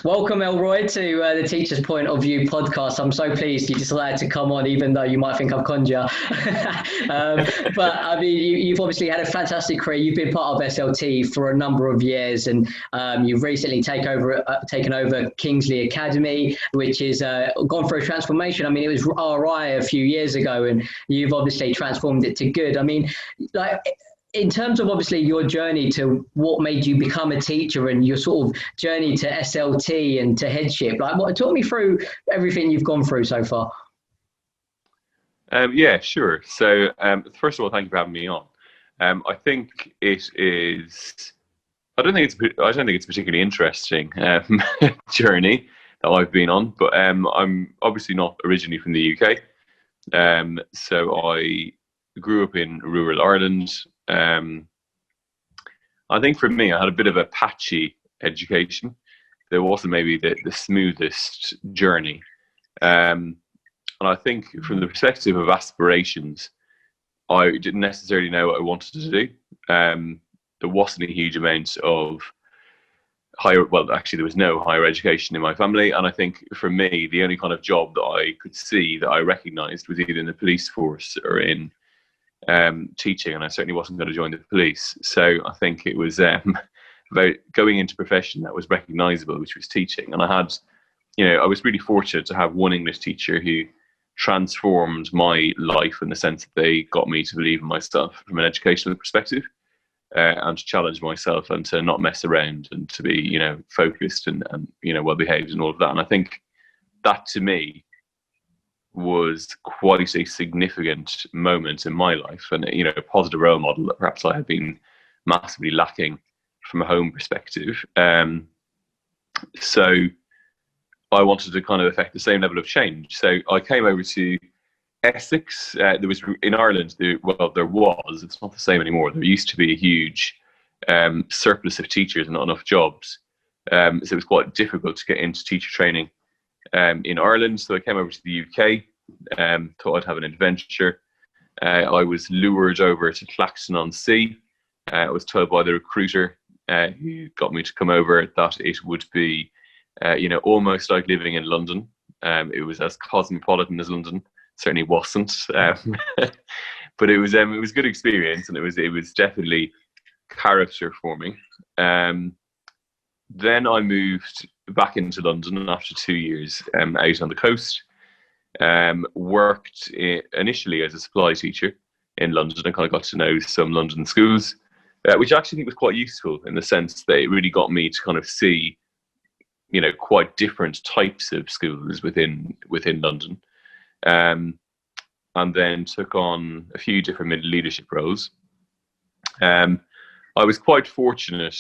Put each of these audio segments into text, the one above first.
Welcome, Elroy, to the Teacher's Point of View podcast. I'm so pleased you decided to come on, even though you might think I've conned you. But I mean, you've obviously had a fantastic career. You've been part of SLT for a number of years, and you've recently taken over Kingsley Academy, which has gone through a transformation. I mean, it was RI a few years ago, and you've obviously transformed it to good. I mean, like, in terms of obviously your journey to what made you become a teacher and your sort of journey to SLT and to headship, like, talk me through everything you've gone through so far. Yeah, sure. So first of all, thank you for having me on. I think it is. I don't think it's a particularly interesting journey that I've been on, but I'm obviously not originally from the UK. So I grew up in rural Ireland. I think for me, I had a bit of a patchy education. There wasn't maybe the smoothest journey. And I think from the perspective of aspirations, I didn't necessarily know what I wanted to do. There wasn't a huge amount of there was no higher education in my family. And I think for me, the only kind of job that I could see that I recognised was either in the police force or in teaching, and I certainly wasn't going to join the police. So I think it was about going into a profession that was recognisable, which was teaching. And I was really fortunate to have one English teacher who transformed my life in the sense that they got me to believe in myself from an educational perspective, and to challenge myself and to not mess around and to be, focused and well behaved and all of that. And I think that to me was quite a significant moment in my life, and a positive role model that perhaps I had been massively lacking from a home perspective. So I wanted to kind of affect the same level of change. So I came over to Essex. There was in Ireland. It's not the same anymore. There used to be a huge surplus of teachers and not enough jobs. So it was quite difficult to get into teacher training in Ireland. So I came over to the UK, thought I'd have an adventure. I was lured over to Clacton-on-Sea. I was told by the recruiter who got me to come over that it would be, almost like living in London. It was as cosmopolitan as London. Certainly wasn't, but it was a good experience, and it was definitely character forming. Then I moved back into London after 2 years out on the coast. Worked initially as a supply teacher in London and kind of got to know some London schools, which I actually think was quite useful in the sense that it really got me to kind of see, quite different types of schools within London. And then took on a few different middle leadership roles. I was quite fortunate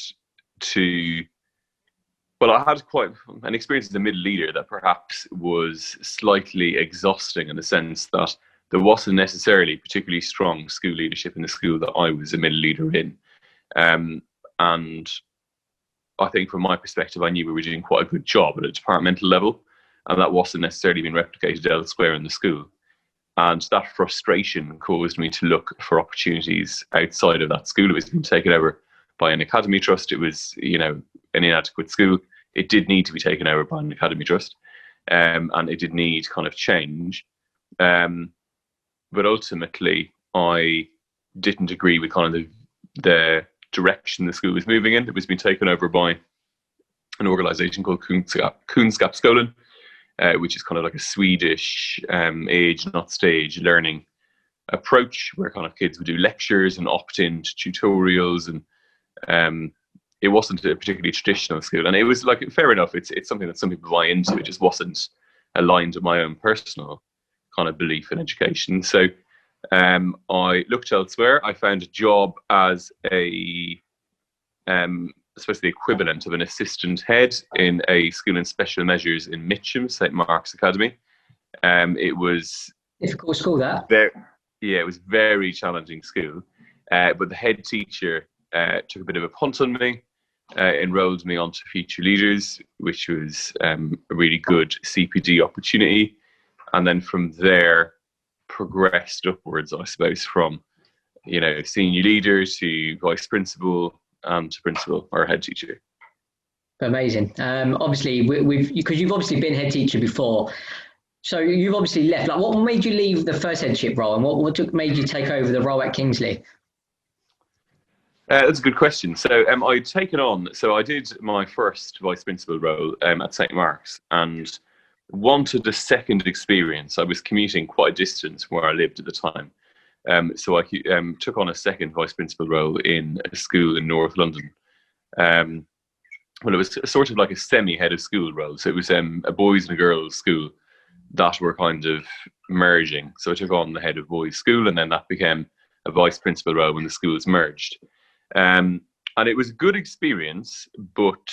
I had quite an experience as a middle leader that perhaps was slightly exhausting in the sense that there wasn't necessarily particularly strong school leadership in the school that I was a middle leader in. And I think from my perspective, I knew we were doing quite a good job at a departmental level, and that wasn't necessarily being replicated elsewhere in the school. And that frustration caused me to look for opportunities outside of that school. It was being taken over by an academy trust. It was, an inadequate school. It did need to be taken over by an academy trust, and it did need kind of change. But ultimately, I didn't agree with kind of the direction the school was moving in. It was being taken over by an organisation called Kunskapsskolan, which is kind of like a Swedish age, not stage learning approach, where kind of kids would do lectures and opt in to tutorials, and it wasn't a particularly traditional school. And it was like, fair enough, it's something that some people buy into. It just wasn't aligned with my own personal kind of belief in education. So I looked elsewhere. I found a job as I suppose the equivalent of an assistant head in a school in special measures in Mitcham, St. Mark's Academy. It was difficult school, that. It was very challenging school. But the head teacher took a bit of a punt on me, enrolled me onto Future Leaders, which was a really good CPD opportunity. And then from there, progressed upwards, I suppose, from senior leader to vice principal and to principal or head teacher. Amazing. Obviously, because you've obviously been head teacher before, so you've obviously left. Like, what made you leave the first headship role, and made you take over the role at Kingsley? That's a good question. So I'd taken on, so I did my first vice principal role at St. Mark's and wanted a second experience. I was commuting quite a distance from where I lived at the time. So I took on a second vice principal role in a school in North London. Well, it was sort of like a semi-head of school role. So it was a boys and a girls school that were kind of merging. So I took on the head of boys' school, and then that became a vice principal role when the schools merged. And it was a good experience, but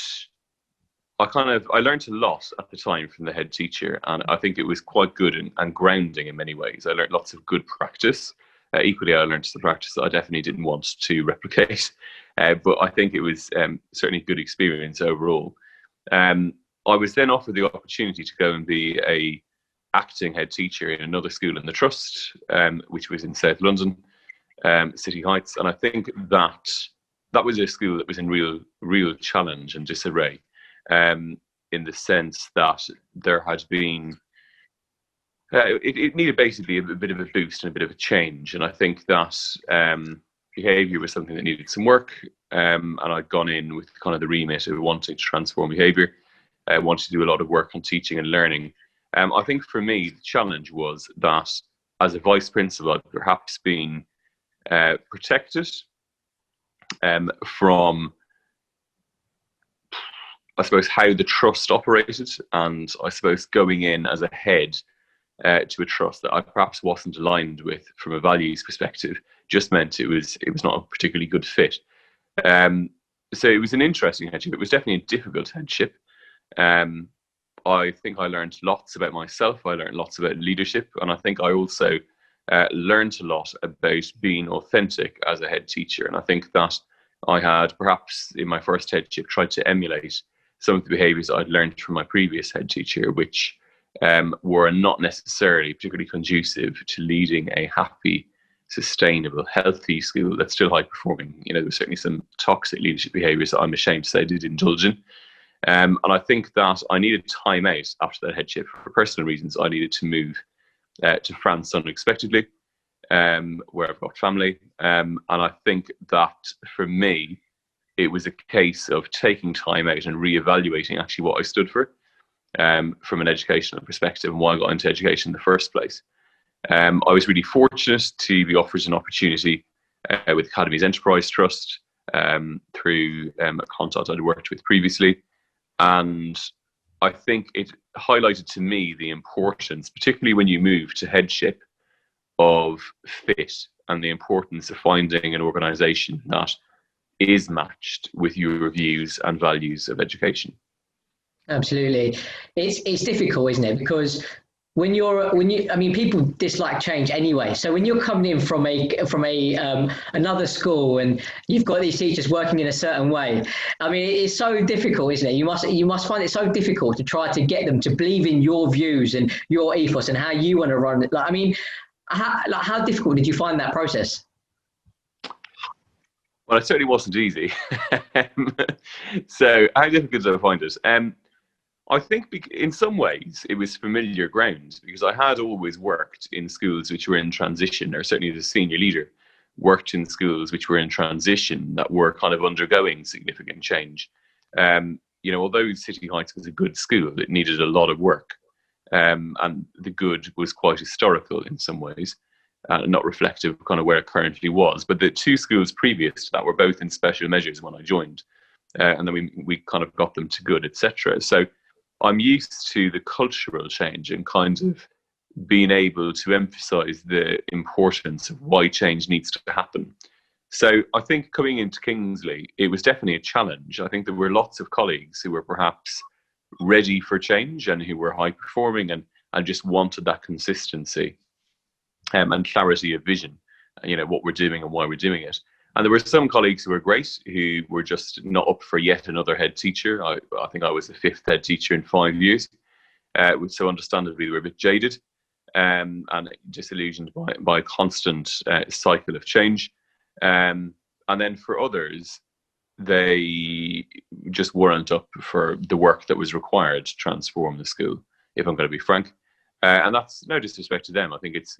I learned a lot at the time from the head teacher, and I think it was quite good and grounding in many ways. I learned lots of good practice. Equally, I learned the practice that I definitely didn't want to replicate, but I think it was certainly a good experience overall. I was then offered the opportunity to go and be a acting head teacher in another school in the trust, which was in South London, City Heights, and I think that was a school that was in real challenge and disarray, in the sense that there had been it needed basically a bit of a boost and a bit of a change, and I think that behaviour was something that needed some work, and I'd gone in with kind of the remit of wanting to transform behaviour. I wanted to do a lot of work on teaching and learning. I think for me the challenge was that as a vice principal I'd perhaps been protected from, I suppose, how the trust operated, and I suppose going in as a head to a trust that I perhaps wasn't aligned with from a values perspective just meant it was not a particularly good fit. So it was an interesting headship. It was definitely a difficult headship. I think I learned lots about myself. I learned lots about leadership, and I think I also learned a lot about being authentic as a head teacher. And I think that I had perhaps in my first headship tried to emulate some of the behaviours I'd learned from my previous head teacher, which were not necessarily particularly conducive to leading a happy, sustainable, healthy school that's still high performing. You know, there were certainly some toxic leadership behaviours that I'm ashamed to say I did indulge in. And I think that I needed time out after that headship. For personal reasons, I needed to move to France unexpectedly, where I've got family. And I think that for me, it was a case of taking time out and reevaluating actually what I stood for, from an educational perspective and why I got into education in the first place. I was really fortunate to be offered an opportunity with Academy's Enterprise Trust through a contact I'd worked with previously. And I think it highlighted to me the importance, particularly when you move to headship, of fit and the importance of finding an organisation that is matched with your views and values of education. Absolutely. It's difficult, isn't it? Because I mean, people dislike change anyway. So when you're coming in from another school and you've got these teachers working in a certain way, I mean, it's so difficult, isn't it? You must find it so difficult to try to get them to believe in your views and your ethos and how you want to run it. Like, I mean, how difficult did you find that process? Well, it certainly wasn't easy. So how difficult did I find it? I think in some ways it was familiar ground, because I had always worked in schools which were in transition, or certainly as a senior leader, worked in schools which were in transition that were kind of undergoing significant change. You know, although City Heights was a good school, it needed a lot of work. And the good was quite historical in some ways, not reflective of kind of where it currently was. But the two schools previous to that were both in special measures when I joined. And then we kind of got them to good, etc. So I'm used to the cultural change and kind of being able to emphasize the importance of why change needs to happen. So I think coming into Kingsley, it was definitely a challenge. I think there were lots of colleagues who were perhaps ready for change and who were high performing and just wanted that consistency and clarity of vision, you know, what we're doing and why we're doing it. And there were some colleagues who were great, who were just not up for yet another head teacher. I think I was the fifth head teacher in 5 years, so understandably they were a bit jaded and disillusioned by a constant cycle of change. And then for others, they just weren't up for the work that was required to transform the school, if I'm going to be frank. And that's no disrespect to them. I think it's,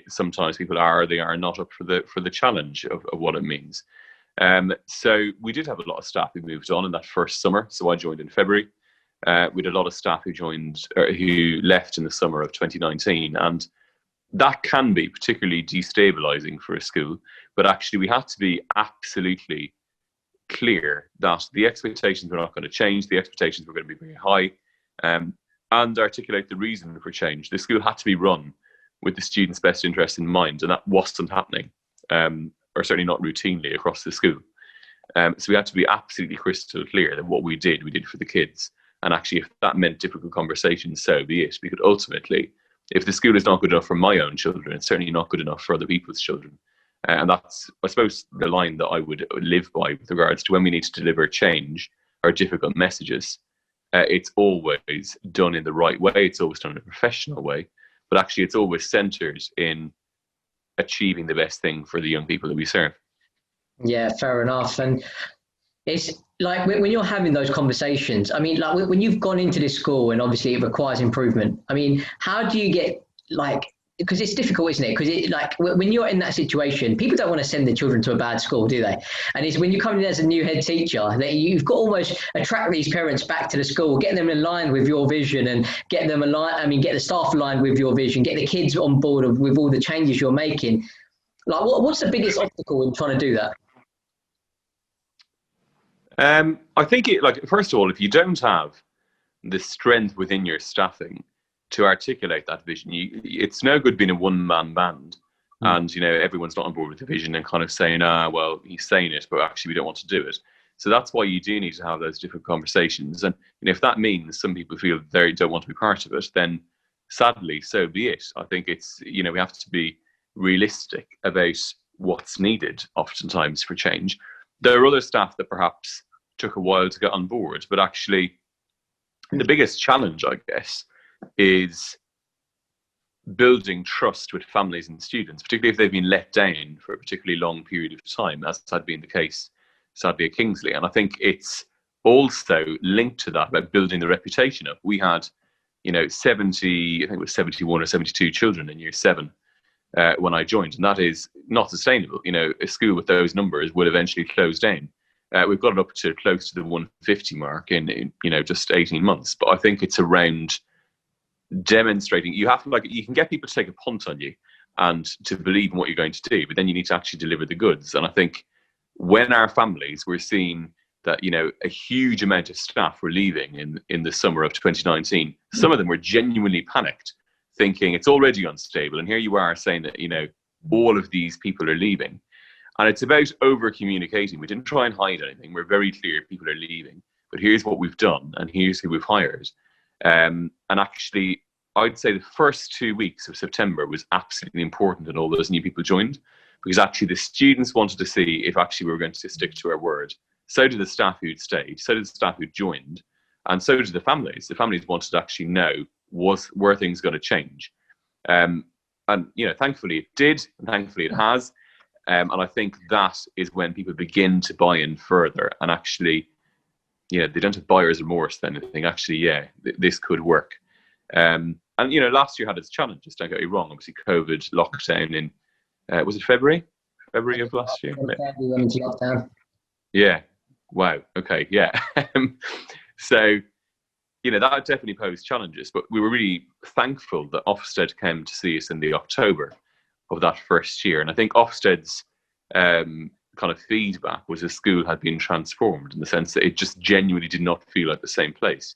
sometimes people they are not up for the challenge of what it means. So we did have a lot of staff who moved on in that first summer. So I joined in February. We had a lot of staff who left in the summer of 2019, and that can be particularly destabilizing for a school. But actually, we had to be absolutely clear that the expectations were not going to change. The expectations were going to be very high, and articulate the reason for change. The school had to be run with the students' best interest in mind, and that wasn't happening, or certainly not routinely across the school. So we had to be absolutely crystal clear that what we did for the kids. And actually, if that meant difficult conversations, so be it. Because ultimately, if the school is not good enough for my own children, it's certainly not good enough for other people's children. And that's, I suppose, the line that I would live by with regards to when we need to deliver change or difficult messages. It's always done in the right way. It's always done in a professional way. But actually, it's always centered in achieving the best thing for the young people that we serve. Yeah, fair enough. And it's like when you're having those conversations, I mean, like when you've gone into this school and obviously it requires improvement, I mean, how do you get, like, because it's difficult, isn't it? Because like when you're in that situation, people don't want to send their children to a bad school, do they? And it's when you come in as a new head teacher that you've got to almost attract these parents back to the school, get them aligned with your vision and get them aligned. I mean, get the staff aligned with your vision, get the kids on board with all the changes you're making. Like, what's the biggest obstacle in trying to do that? I think first of all, if you don't have the strength within your staffing to articulate that vision, it's no good being a one-man band and everyone's not on board with the vision and kind of saying, well, he's saying it, but actually we don't want to do it. So that's why you do need to have those different conversations. And if that means some people feel they don't want to be part of it, then sadly, so be it. I think it's, we have to be realistic about what's needed oftentimes for change. There are other staff that perhaps took a while to get on board, but actually the biggest challenge, I guess, is building trust with families and students, particularly if they've been let down for a particularly long period of time, as had been the case, sadly, at Kingsley. And I think it's also linked to that about building the reputation up. We had, 70, I think it was 71 or 72 children in year 7 when I joined, and that is not sustainable. A school with those numbers will eventually close down. We've got it up to close to the 150 mark in just 18 months. But I think it's around demonstrating. You have to you can get people to take a punt on you and to believe in what you're going to do, but then you need to actually deliver the goods. And I think when our families were seeing that a huge amount of staff were leaving in the summer of 2019, some of them were genuinely panicked, thinking it's already unstable, and here you are saying that all of these people are leaving. And it's about over communicating. We didn't try and hide anything. We're very clear people are leaving, but here's what we've done and here's who we've hired. And actually, I'd say the first 2 weeks of September was absolutely important, and all those new people joined, because actually the students wanted to see if actually we were going to stick to our word. So did the staff who'd stayed, so did the staff who'd joined, and so did the families. The families wanted to actually know, were things going to change? And thankfully it did, and thankfully it has. And I think that is when people begin to buy in further, and actually, they don't have buyer's remorse then. They think, actually, this could work. And last year had its challenges, don't get me wrong. Obviously, COVID lockdown in, was it February? February of last year? February into lockdown. Yeah. Wow. Okay. Yeah. So, that definitely posed challenges, but we were really thankful that Ofsted came to see us in the October of that first year. And I think Ofsted's kind of feedback was the school had been transformed in the sense that it just genuinely did not feel like the same place,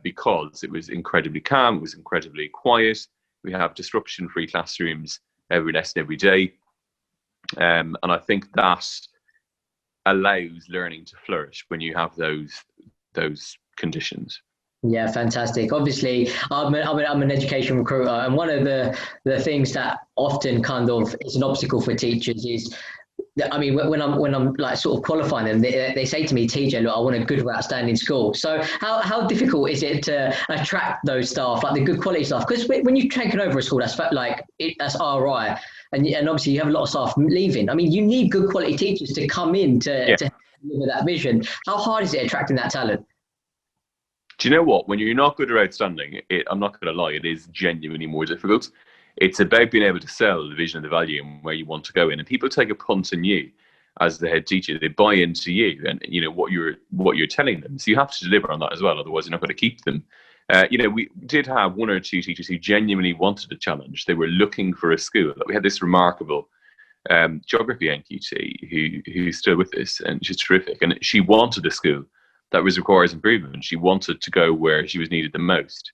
because it was incredibly calm, it was incredibly quiet. We have disruption-free classrooms every lesson every day. And I think that allows learning to flourish when you have those conditions. Yeah, fantastic. Obviously, I'm an education recruiter, and one of the things that often kind of is an obstacle for teachers is, I mean, when I'm like sort of qualifying them, they say to me, TJ, look, I want a good or outstanding school. So how difficult is it to attract those staff, like the good quality staff? Because when you've taken over a school, that's RI, and obviously you have a lot of staff leaving. I mean, you need good quality teachers to come in to deliver that vision. How hard is it attracting that talent? Do you know what? When you're not good or outstanding, I'm not going to lie, it is genuinely more difficult. It's about being able to sell the vision and the value and where you want to go in. And people take a punt on you as the head teacher. They buy into you and what you're telling them. So you have to deliver on that as well. Otherwise, you're not going to keep them. We did have one or two teachers who genuinely wanted a challenge. They were looking for a school. We had this remarkable geography NQT who's still with us, and she's terrific. And she wanted a school that requires improvement. She wanted to go where she was needed the most.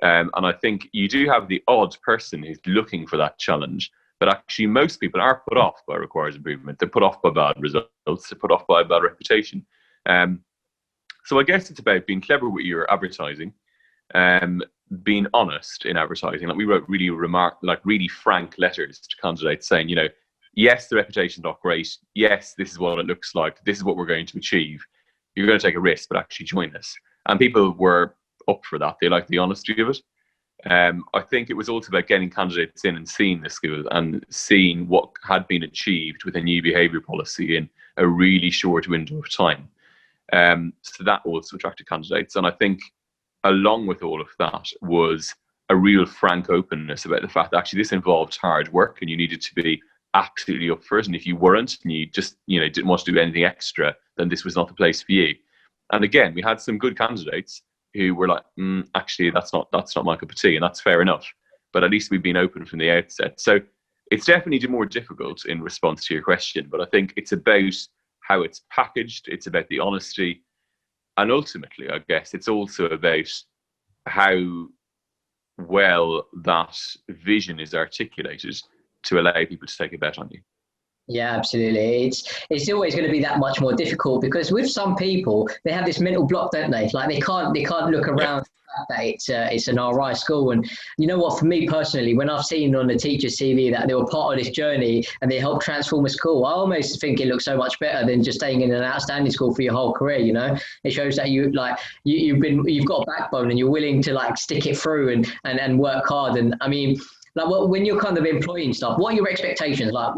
And I think you do have the odd person who's looking for that challenge, but actually most people are put off by requires improvement. They're put off by bad results. They're put off by a bad reputation. So I guess it's about being clever with your advertising, being honest in advertising. Like we wrote really frank letters to candidates saying, yes, the reputation's not great. Yes, this is what it looks like. This is what we're going to achieve. You're going to take a risk, but actually join us. And people were up for that. They liked the honesty of it. I think it was also about getting candidates in and seeing the school and seeing what had been achieved with a new behaviour policy in a really short window of time. So that also attracted candidates. And I think along with all of that was a real frank openness about the fact that actually this involved hard work and you needed to be absolutely up for it. And if you weren't and you just didn't want to do anything extra, then this was not the place for you. And again, we had some good candidates who were like, actually, that's not my cup of tea, and that's fair enough. But at least we've been open from the outset. So it's definitely more difficult in response to your question, but I think it's about how it's packaged, it's about the honesty, and ultimately, I guess, it's also about how well that vision is articulated to allow people to take a bet on you. Yeah, absolutely. It's always going to be that much more difficult because with some people, they have this mental block, don't they? Like they can't look around that it's an RI school. And you know what? For me personally, when I've seen on the teacher's CV that they were part of this journey and they helped transform a school, I almost think it looks so much better than just staying in an outstanding school for your whole career. It shows that you've got a backbone and you're willing to like stick it through and work hard. And I mean, like when you're kind of employing stuff, what are your expectations? Like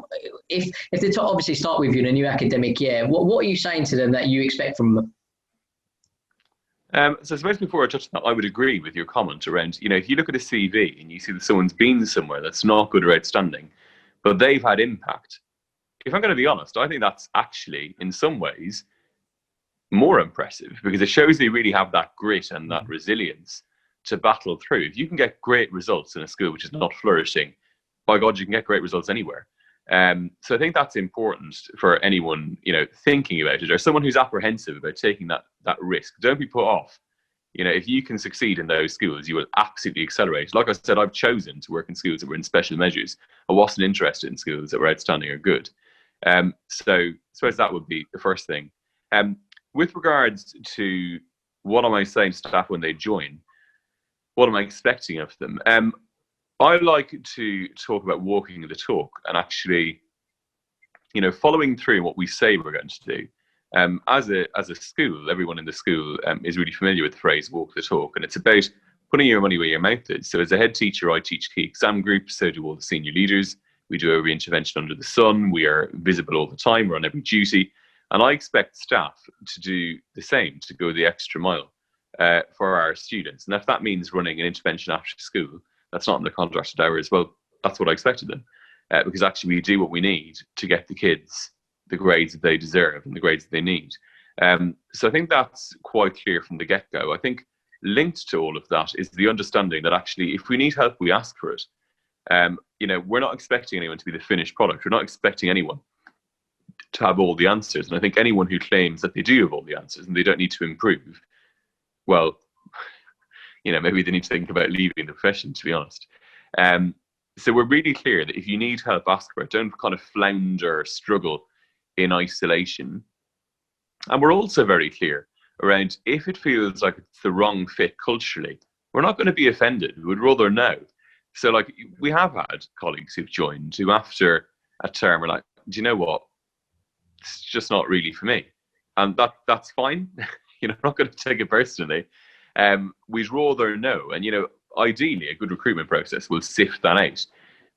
if they obviously start with you in a new academic year, what are you saying to them that you expect from them? So I suppose before I touch on that, I would agree with your comment around, if you look at a CV and you see that someone's been somewhere that's not good or outstanding, but they've had impact. If I'm going to be honest, I think that's actually in some ways more impressive because it shows they really have that grit and that resilience to battle through. If you can get great results in a school which is not flourishing, by God, you can get great results anywhere. So I think that's important for anyone, thinking about it, or someone who's apprehensive about taking that risk. Don't be put off. If you can succeed in those schools, you will absolutely accelerate. Like I said, I've chosen to work in schools that were in special measures. I wasn't interested in schools that were outstanding or good. So I suppose that would be the first thing. With regards to what am I saying to staff when they join, what am I expecting of them? I like to talk about walking the talk and actually, following through what we say we're going to do. As a school, everyone in the school is really familiar with the phrase walk the talk, and it's about putting your money where your mouth is. So as a head teacher, I teach key exam groups, so do all the senior leaders. We do every intervention under the sun. We are visible all the time. We're on every duty. And I expect staff to do the same, to go the extra mile for our students. And if that means running an intervention after school, that's not in the contracted hours, well, that's what I expected them. Because actually we do what we need to get the kids the grades that they deserve and the grades that they need. So I think that's quite clear from the get-go. I think linked to all of that is the understanding that actually if we need help, we ask for it. We're not expecting anyone to be the finished product. We're not expecting anyone to have all the answers. And I think anyone who claims that they do have all the answers and they don't need to improve, well, maybe they need to think about leaving the profession, to be honest. So we're really clear that if you need help, ask for it. Don't kind of flounder or struggle in isolation. And we're also very clear around if it feels like it's the wrong fit culturally, we're not going to be offended. We would rather know. So like we have had colleagues who've joined who after a term are like, do you know what? It's just not really for me. And that's fine. I'm not going to take it personally. We'd rather know. And, ideally a good recruitment process will sift that out.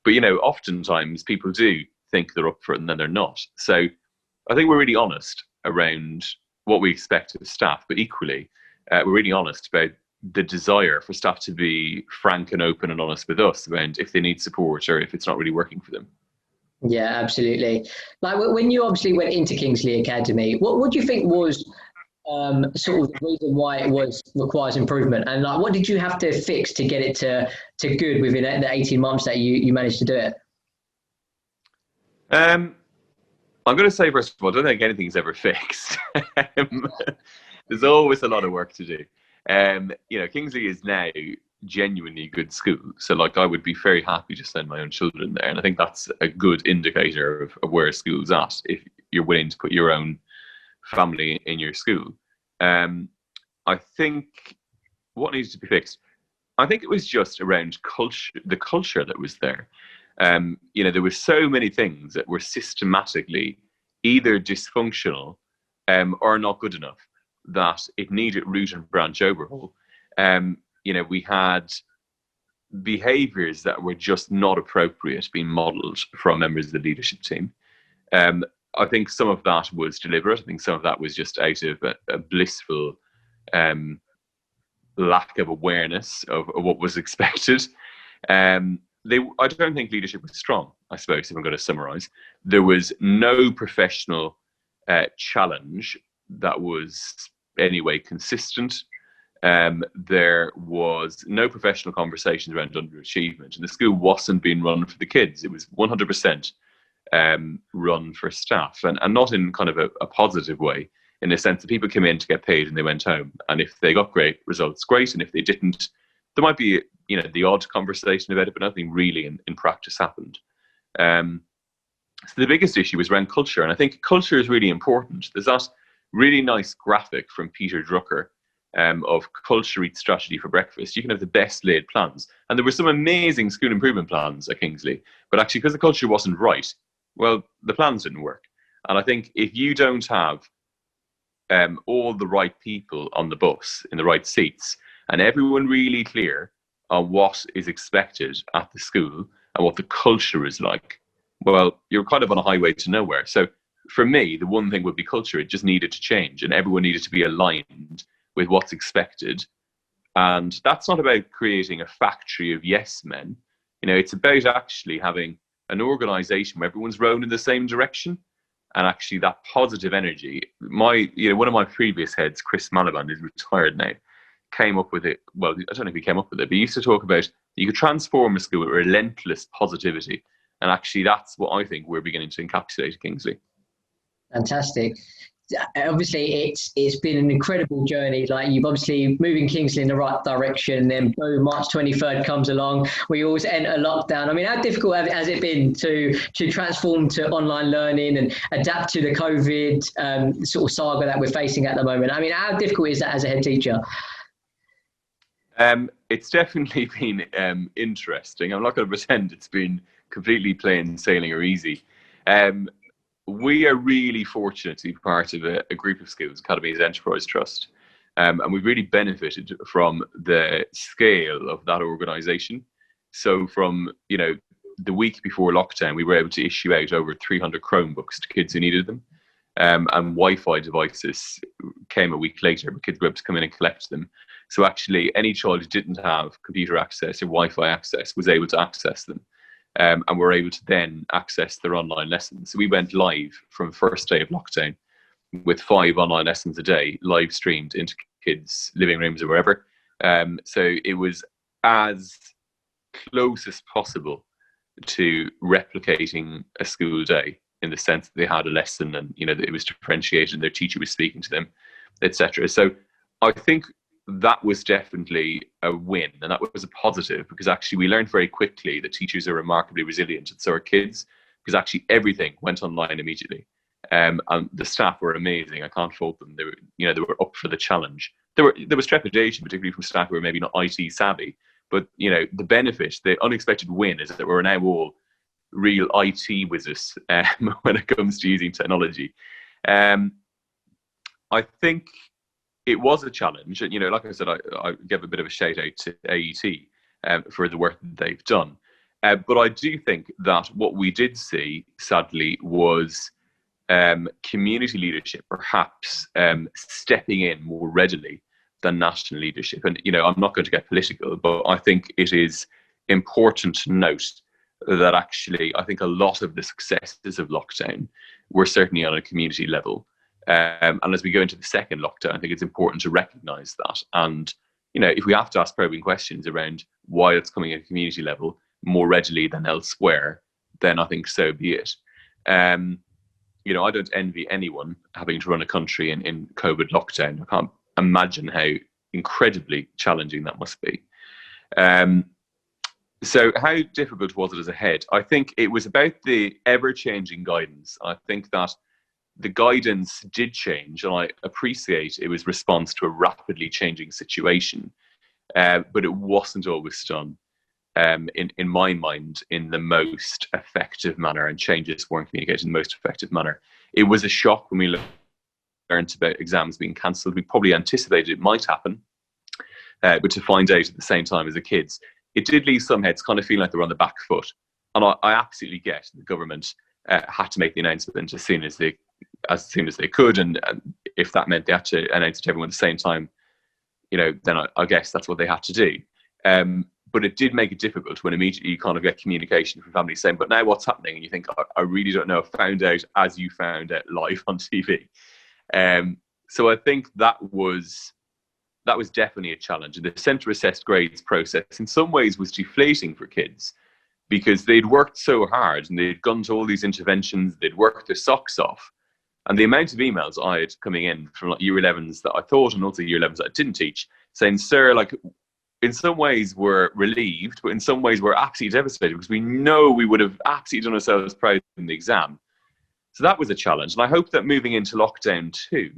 But, oftentimes people do think they're up for it and then they're not. So I think we're really honest around what we expect of staff, but equally, we're really honest about the desire for staff to be frank and open and honest with us around if they need support or if it's not really working for them. Yeah, absolutely. Like when you obviously went into Kingsley Academy, what do you think was sort of the reason why it requires improvement, and like what did you have to fix to get it to good within the 18 months that you managed to do it? I'm going to say, first of all, I don't think anything's ever fixed. There's always a lot of work to do. Kingsley is now genuinely good school. So like I would be very happy to send my own children there. And I think that's a good indicator of where a school's at, if you're willing to put your own family in your school. I think what needs to be fixed, I think it was just around culture, the culture that was there. There were so many things that were systematically either dysfunctional or not good enough that it needed root and branch overhaul. We had behaviors that were just not appropriate being modeled from members of the leadership team. I think some of that was deliberate. I think some of that was just out of a blissful lack of awareness of what was expected. I don't think leadership was strong, I suppose, if I'm going to summarize. There was no professional challenge that was anyway consistent. There was no professional conversations around underachievement, and the school wasn't being run for the kids. It was 100% run for staff, and not in kind of a positive way, in the sense that people came in to get paid and they went home. And if they got great results, great. And if they didn't, there might be the odd conversation about it, but nothing really in practice happened. So the biggest issue was around culture, and I think culture is really important. There's that really nice graphic from Peter Drucker of culture eats strategy for breakfast. You can have the best laid plans, and there were some amazing school improvement plans at Kingsley, but actually because the culture wasn't right, well, the plans didn't work. And I think if you don't have all the right people on the bus in the right seats, and everyone really clear on what is expected at the school and what the culture is like, well, you're kind of on a highway to nowhere. So for me, the one thing would be culture. It just needed to change, and everyone needed to be aligned with what's expected. And that's not about creating a factory of yes men. It's about actually having an organization where everyone's rowing in the same direction, and actually that positive energy. One of my previous heads, Chris Maliband, is retired now, came up with it. Well, I don't know if he came up with it, but he used to talk about you could transform a school with relentless positivity. And actually that's what I think we're beginning to encapsulate at Kingsley. Fantastic. Obviously, it's been an incredible journey. Like you've obviously moving Kingsley in the right direction. Then boom, March 23rd comes along. We always enter lockdown. I mean, how difficult has it been to transform to online learning and adapt to the COVID sort of saga that we're facing at the moment? I mean, how difficult is that as a head teacher? It's definitely been interesting. I'm not going to pretend it's been completely plain sailing or easy. We are really fortunate to be part of a group of schools, Academies Enterprise Trust, and we've really benefited from the scale of that organisation. So from the week before lockdown, we were able to issue out over 300 Chromebooks to kids who needed them, and Wi-Fi devices came a week later, but kids were able to come in and collect them. So actually, any child who didn't have computer access or Wi-Fi access was able to access them. And were able to then access their online lessons. So we went live from first day of lockdown with 5 online lessons a day, live streamed into kids' living rooms or wherever. So it was as close as possible to replicating a school day, in the sense that they had a lesson and that it was differentiated and their teacher was speaking to them, etc. So I think that was definitely a win, and that was a positive, because actually we learned very quickly that teachers are remarkably resilient, and so are kids, because actually everything went online immediately. And the staff were amazing. I can't fault them. They were up for the challenge. There was trepidation, particularly from staff who were maybe not IT savvy, but the benefit, the unexpected win, is that we're now all real IT whizzes when it comes to using technology. I think it was a challenge, and like I said, I gave a bit of a shout out to AET for the work that they've done. But I do think that what we did see, sadly, was community leadership perhaps stepping in more readily than national leadership. And, I'm not going to get political, but I think it is important to note that actually I think a lot of the successes of lockdown were certainly on a community level. And as we go into the second lockdown, I think it's important to recognise that. And, if we have to ask probing questions around why it's coming at a community level more readily than elsewhere, then I think so be it. I don't envy anyone having to run a country in COVID lockdown. I can't imagine how incredibly challenging that must be. So how difficult was it as a head? I think it was about the ever-changing guidance. I think that the guidance did change, and I appreciate it was response to a rapidly changing situation, but it wasn't always done, in my mind, in the most effective manner, and changes weren't communicated in the most effective manner. It was a shock when we learned about exams being cancelled. We probably anticipated it might happen, but to find out at the same time as the kids, it did leave some heads kind of feeling like they were on the back foot. And I absolutely get the government had to make the announcement as soon as they could, and if that meant they had to announce it to everyone at the same time, then I guess that's what they had to do. But it did make it difficult when immediately you kind of get communication from families saying, but now what's happening? And you think, I really don't know. I found out as you found out live on TV. So I think that was definitely a challenge. And the centre assessed grades process in some ways was deflating for kids, because they'd worked so hard and they'd gone to all these interventions, they'd worked their socks off. And the amount of emails I had coming in from year 11s that I thought, and also year 11s that I didn't teach, saying, sir, in some ways we're relieved, but in some ways we're absolutely devastated, because we know we would have absolutely done ourselves proud in the exam. So that was a challenge. And I hope that moving into lockdown too,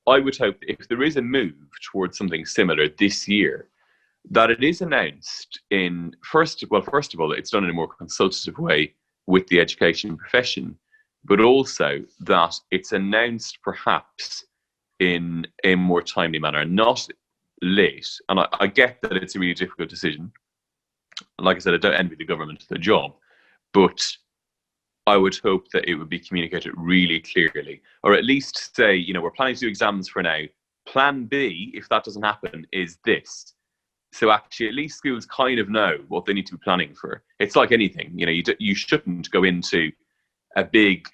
I would hope that if there is a move towards something similar this year, that it is announced first of all, it's done in a more consultative way with the education profession, but also that it's announced perhaps in a more timely manner, not late. And I get that it's a really difficult decision. Like I said, I don't envy the government their job, but I would hope that it would be communicated really clearly, or at least say, we're planning to do exams for now. Plan B, if that doesn't happen, is this. So actually, at least schools kind of know what they need to be planning for. It's like anything, you shouldn't go into a big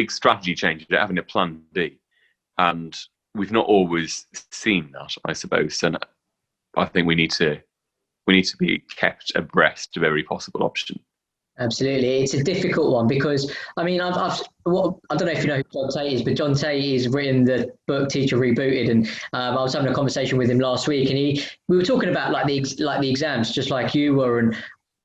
strategy change without having a plan B. And we've not always seen that, I suppose. And I think we need to be kept abreast of every possible option. Absolutely, it's a difficult one because I mean I don't know if you know who John Tate is, but John Tate has written the book Teacher Rebooted, and I was having a conversation with him last week, and we were talking about the exams, just like you were, and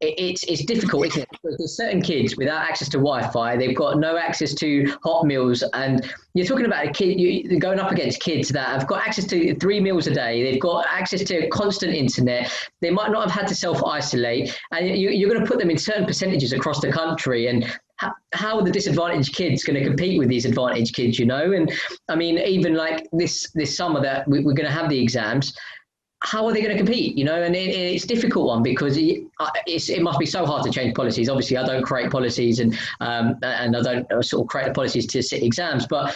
it's difficult, isn't it? Because there's certain kids without access to Wi-Fi, they've got no access to hot meals, and you're talking about a kid, you're going up against kids that have got access to 3 meals a day, they've got access to constant internet, they might not have had to self-isolate, and you're going to put them in certain percentages across the country, and how are the disadvantaged kids going to compete with these advantaged kids, And I mean, even like this summer that we're going to have the exams, how are they going to compete? And it's a difficult one because it must be so hard to change policies. Obviously, I don't create policies and I don't sort of create the policies to sit exams. But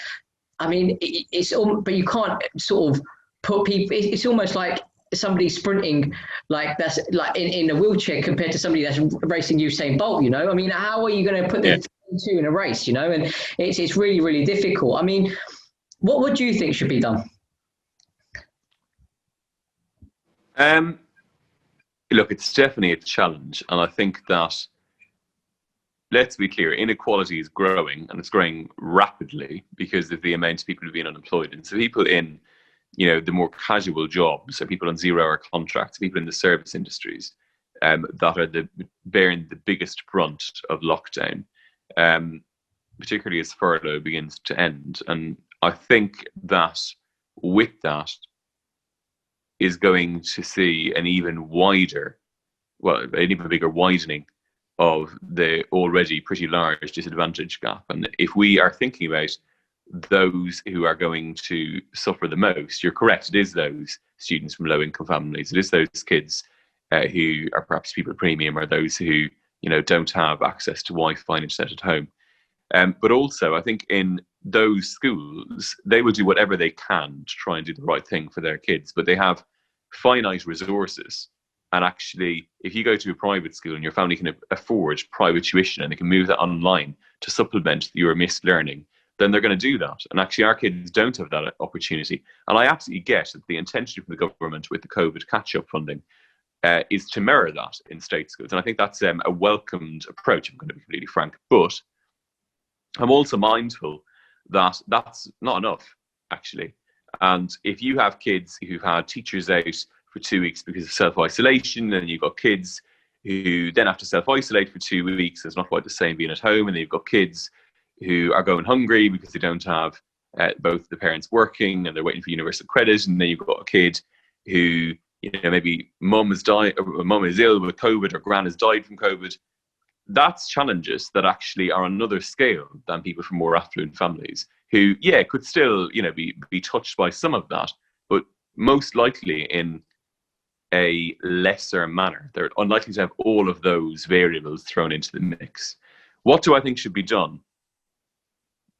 I mean, but you can't sort of put people. It's almost like somebody sprinting like that's like in a wheelchair compared to somebody that's racing Usain Bolt. I mean, how are you going to put the two in a race? And it's really, really difficult. I mean, what would you think should be done? Look, it's definitely a challenge, and I think that, let's be clear, inequality is growing, and it's growing rapidly because of the amount of people who've been unemployed. And so people in, the more casual jobs, so people on 0-hour contracts, people in the service industries, that are bearing the biggest brunt of lockdown, particularly as furlough begins to end. And I think that with that, is going to see an even bigger widening of the already pretty large disadvantage gap. And if we are thinking about those who are going to suffer the most, you're correct, it is those students from low-income families, it is those kids who are perhaps people at premium, or those who don't have access to Wi-Fi and internet at home. But also, I think in those schools, they will do whatever they can to try and do the right thing for their kids, but they have finite resources. And actually, if you go to a private school and your family can afford private tuition and they can move that online to supplement your missed learning, then they're going to do that. And actually, our kids don't have that opportunity. And I absolutely get that the intention from the government with the COVID catch-up funding is to mirror that in state schools. And I think that's a welcomed approach, I'm going to be completely frank. But I'm also mindful that that's not enough, actually. And if you have kids who've had teachers out for 2 weeks because of self-isolation, and you've got kids who then have to self-isolate for 2 weeks, it's not quite the same being at home, and then you've got kids who are going hungry because they don't have both the parents working and they're waiting for universal credit, and then you've got a kid who, maybe mum is ill with COVID or gran has died from COVID. That's challenges that actually are on another scale than people from more affluent families who, could still, be touched by some of that, but most likely in a lesser manner. They're unlikely to have all of those variables thrown into the mix. What do I think should be done?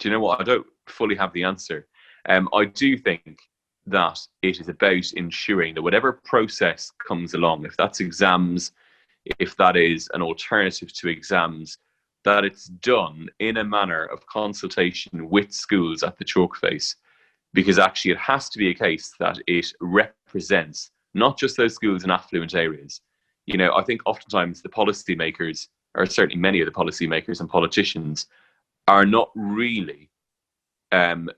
Do you know what? I don't fully have the answer. I do think that it is about ensuring that whatever process comes along, if that's exams, if that is an alternative to exams, that it's done in a manner of consultation with schools at the chalk face. Because actually it has to be a case that it represents not just those schools in affluent areas. I think oftentimes the policymakers, or certainly many of the policymakers and politicians, are not really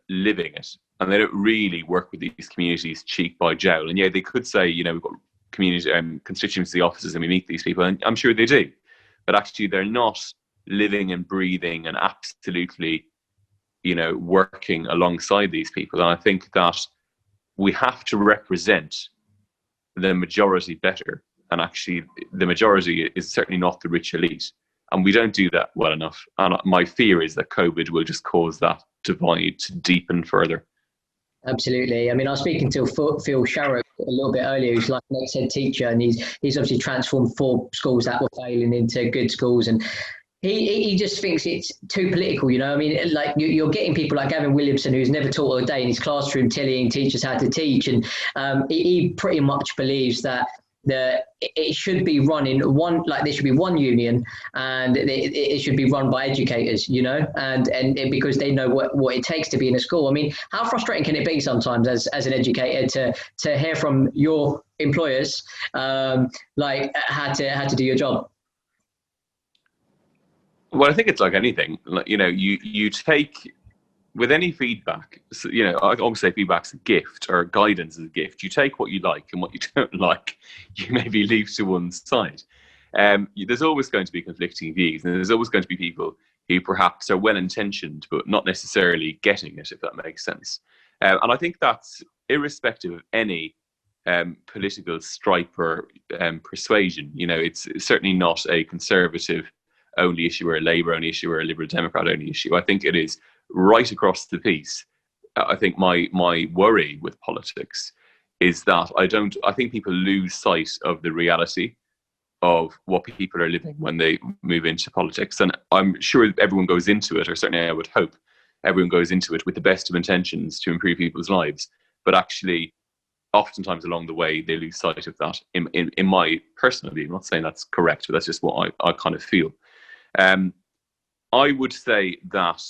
living it, and they don't really work with these communities cheek by jowl. And they could say, we've got community constituency offices and we meet these people, and I'm sure they do, but actually they're not living and breathing and absolutely, working alongside these people. And I think that we have to represent the majority better. And actually, the majority is certainly not the rich elite. And we don't do that well enough. And my fear is that COVID will just cause that divide to deepen further. Absolutely. I mean, I was speaking to Phil Sharrock a little bit earlier, who's like an ex-head teacher, and he's obviously transformed 4 schools that were failing into good schools. And he just thinks it's too political, I mean, like you're getting people like Gavin Williamson, who's never taught a day in his classroom, telling teachers how to teach. And he pretty much believes that it should be run in one, like there should be one union, and it should be run by educators, and because they know what it takes to be in a school. I mean, how frustrating can it be sometimes as an educator to hear from your employers like how to do your job? Well, I think it's like anything. You take, with any feedback, I always say feedback's a gift, or guidance is a gift. You take what you like, and what you don't like, you maybe leave to one side. There's always going to be conflicting views, and there's always going to be people who perhaps are well-intentioned, but not necessarily getting it, if that makes sense. And I think that's irrespective of any political stripe or persuasion. It's certainly not a conservative only issue, or a Labour only issue, or a Liberal Democrat only issue. I think it is right across the piece. I think my worry with politics is that I think people lose sight of the reality of what people are living when they move into politics. And I'm sure everyone goes into it, or certainly I would hope everyone goes into it with the best of intentions to improve people's lives. But actually, oftentimes along the way, they lose sight of that. In my personal view, I'm not saying that's correct, but that's just what I kind of feel. I would say that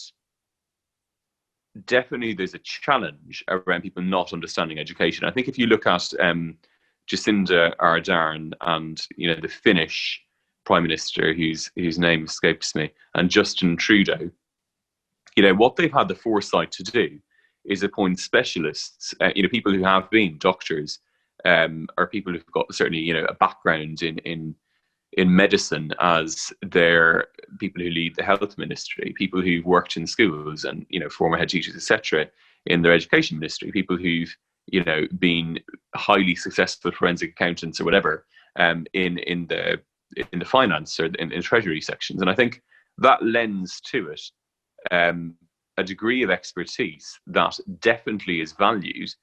definitely there's a challenge around people not understanding education. I think if you look at Jacinda Ardern and the Finnish Prime Minister, whose name escapes me, and Justin Trudeau, what they've had the foresight to do is appoint specialists, people who have been doctors, or people who've got certainly a background in medicine as their people who lead the health ministry, people who've worked in schools, and former head teachers, etc., in their education ministry, people who've been highly successful forensic accountants or whatever, in the finance or in treasury sections. And I think that lends to it a degree of expertise that definitely is valued,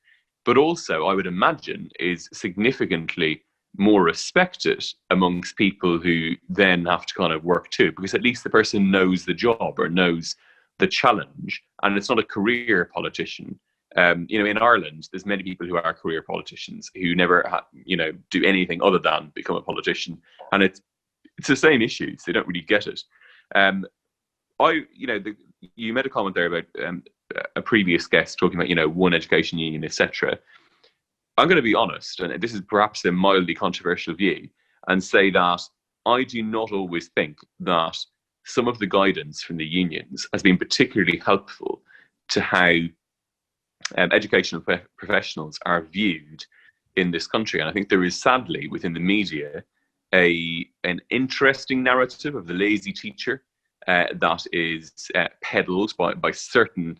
but also I would imagine is significantly more respected amongst people who then have to kind of work too, because at least the person knows the job or knows the challenge, and it's not a career politician. In Ireland, there's many people who are career politicians who never, do anything other than become a politician, and it's the same issues. They don't really get it. You made a comment there about a previous guest talking about one education union, etc. I'm going to be honest, and this is perhaps a mildly controversial view, and say that I do not always think that some of the guidance from the unions has been particularly helpful to how educational professionals are viewed in this country. And I think there is, sadly, within the media, an interesting narrative of the lazy teacher that is peddled by certain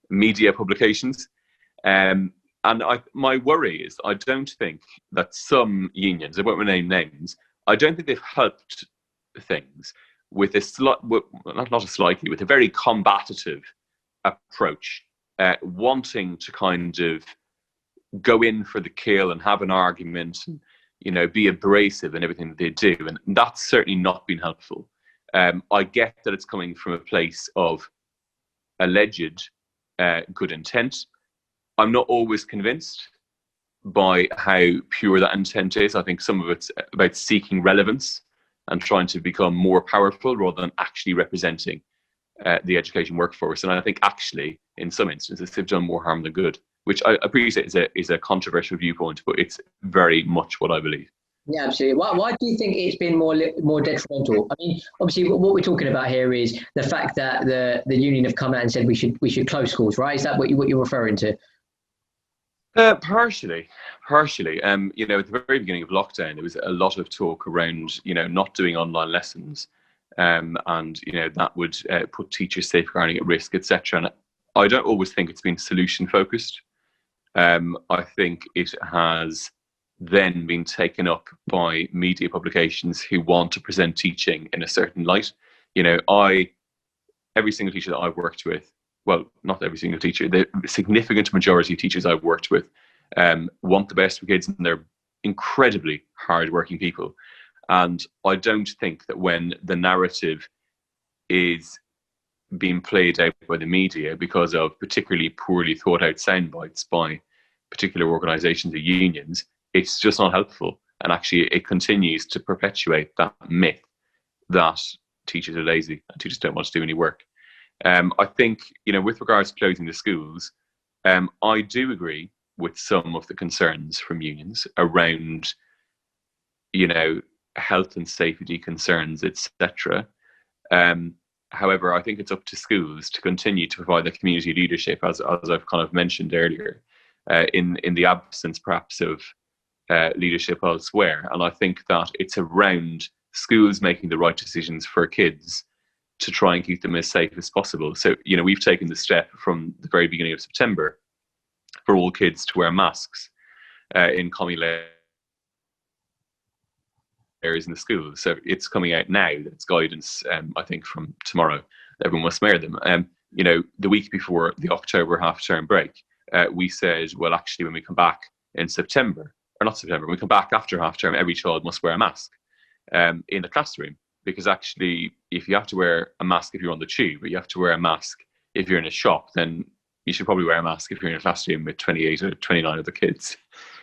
media publications. My worry is, I don't think that some unions, I won't name names, I don't think they've helped things with with a very combative approach, wanting to kind of go in for the kill and have an argument and be abrasive in everything that they do, and that's certainly not been helpful. I get that it's coming from a place of alleged good intent. I'm not always convinced by how pure that intent is. I think some of it's about seeking relevance and trying to become more powerful rather than actually representing the education workforce. And I think actually, in some instances, they've done more harm than good, which I appreciate is a controversial viewpoint, but it's very much what I believe. Yeah, absolutely. Why do you think it's been more detrimental? I mean, obviously, what we're talking about here is the fact that the union have come out and said we should close schools, right? Is that what you're referring to? Partially. At the very beginning of lockdown, there was a lot of talk around, not doing online lessons, and that would put teachers safeguarding at risk, etc. And I don't always think it's been solution focused. I think it has then been taken up by media publications who want to present teaching in a certain light. Every single teacher that I've worked with, well, not every single teacher, the significant majority of teachers I've worked with want the best for kids, and they're incredibly hardworking people. And I don't think that when the narrative is being played out by the media because of particularly poorly thought out sound bites by particular organisations or unions, it's just not helpful. And actually, it continues to perpetuate that myth that teachers are lazy and teachers don't want to do any work. I think, with regards to closing the schools, I do agree with some of the concerns from unions around, health and safety concerns, etc. However, I think it's up to schools to continue to provide the community leadership, as I've kind of mentioned earlier, in the absence perhaps of leadership elsewhere. And I think that it's around schools making the right decisions for kids to try and keep them as safe as possible. So, we've taken the step from the very beginning of September for all kids to wear masks in common areas in the schools. So it's coming out now that it's guidance, I think from tomorrow, everyone must wear them. The week before the October half-term break, we said, well, actually, when we come back in September, or not September, when we come back after half-term, every child must wear a mask in the classroom. Because actually, if you have to wear a mask if you're on the tube, or you have to wear a mask if you're in a shop, then you should probably wear a mask if you're in a classroom with 28 or 29 other kids.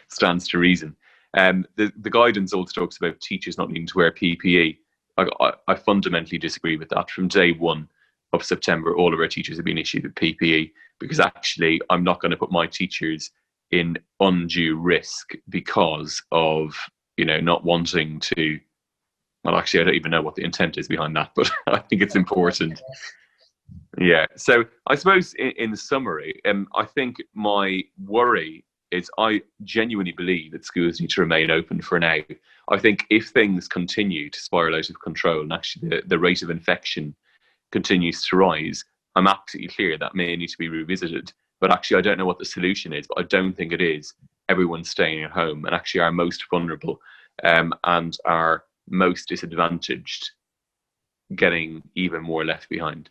Stands to reason. The guidance also talks about teachers not needing to wear PPE. I fundamentally disagree with that. From day one of September, all of our teachers have been issued with PPE, because actually I'm not going to put my teachers in undue risk because of, not wanting to. Well, actually, I don't even know what the intent is behind that, but I think it's important. Yeah. So I suppose in summary, I think my worry is I genuinely believe that schools need to remain open for now. I think if things continue to spiral out of control and actually the rate of infection continues to rise, I'm absolutely clear that may need to be revisited. But actually, I don't know what the solution is, but I don't think it is everyone staying at home, and actually our most vulnerable and our most disadvantaged getting even more left behind.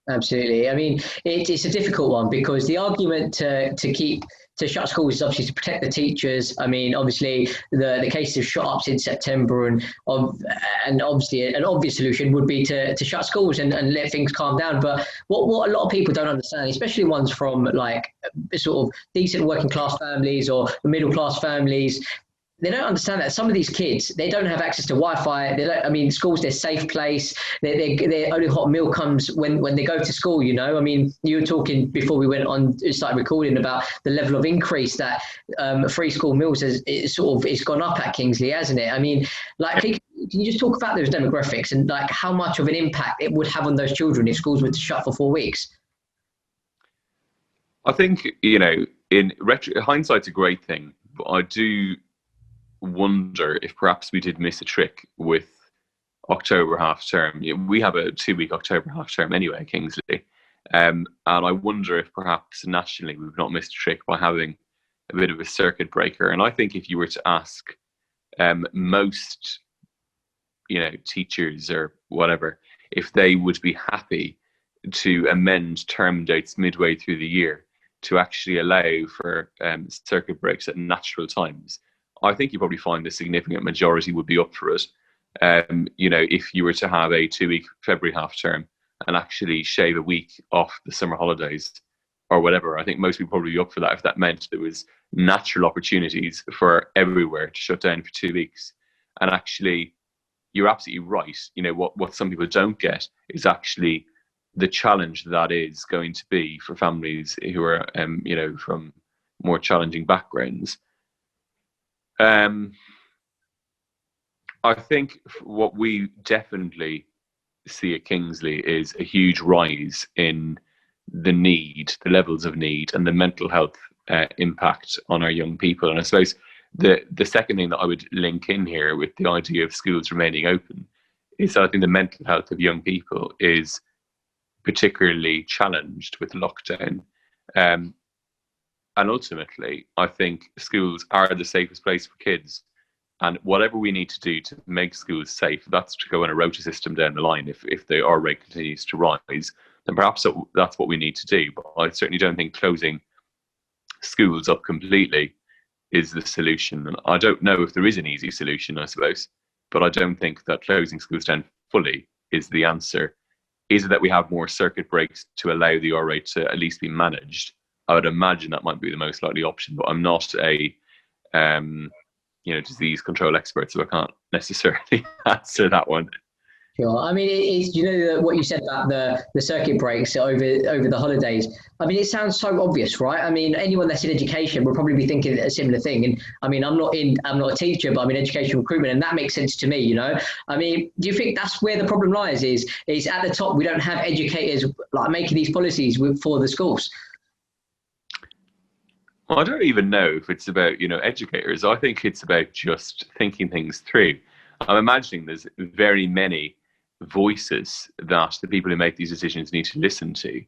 Absolutely. I mean, it's a difficult one because the argument to shut schools is obviously to protect the teachers. I mean, obviously the cases of shut ups in September and obviously an obvious solution would be to shut schools and let things calm down. But what a lot of people don't understand, especially ones from like sort of decent working class families or middle class families, they don't understand that some of these kids, they don't have access to Wi-Fi. They don't. I mean, school's their safe place. Their only hot meal comes when they go to school. You know, I mean, you were talking before we went on started recording about the level of increase that free school meals it's gone up at Kingsley, hasn't it? I mean, like, can you just talk about those demographics and like how much of an impact it would have on those children if schools were to shut for 4 weeks? I think, in hindsight's a great thing, but I do wonder if perhaps we did miss a trick with October half term. We have a 2-week October half term anyway, Kingsley. And I wonder if perhaps nationally we've not missed a trick by having a bit of a circuit breaker. And I think if you were to ask most, teachers or whatever, if they would be happy to amend term dates midway through the year to actually allow for circuit breaks at natural times, I think you probably find a significant majority would be up for it. If you were to have a 2-week February half term and actually shave a week off the summer holidays or whatever, I think most people probably be up for that if that meant there was natural opportunities for everywhere to shut down for 2 weeks. And actually, you're absolutely right. What some people don't get is actually the challenge that is going to be for families who are, from more challenging backgrounds. I think what we definitely see at Kingsley is a huge rise in the levels of need, and the mental health impact on our young people. And I suppose the second thing that I would link in here with the idea of schools remaining open is that I think the mental health of young people is particularly challenged with lockdown. And ultimately, I think schools are the safest place for kids. And whatever we need to do to make schools safe, that's to go on a rota system down the line. If the R rate continues to rise, then perhaps that's what we need to do. But I certainly don't think closing schools up completely is the solution. And I don't know if there is an easy solution, I suppose. But I don't think that closing schools down fully is the answer. Is it that we have more circuit breaks to allow the R rate to at least be managed? I would imagine that might be the most likely option, but I'm not a disease control expert, so I can't necessarily answer that one. Sure. I mean, what you said about the circuit breaks over the holidays. I mean, it sounds so obvious, right? I mean, anyone that's in education will probably be thinking a similar thing. And I mean, I'm not a teacher, but I'm in education recruitment, and that makes sense to me. I mean, do you think that's where the problem lies? Is at the top we don't have educators like making these policies for the schools? Well, I don't even know if it's about, educators. I think it's about just thinking things through. I'm imagining there's very many voices that the people who make these decisions need to listen to.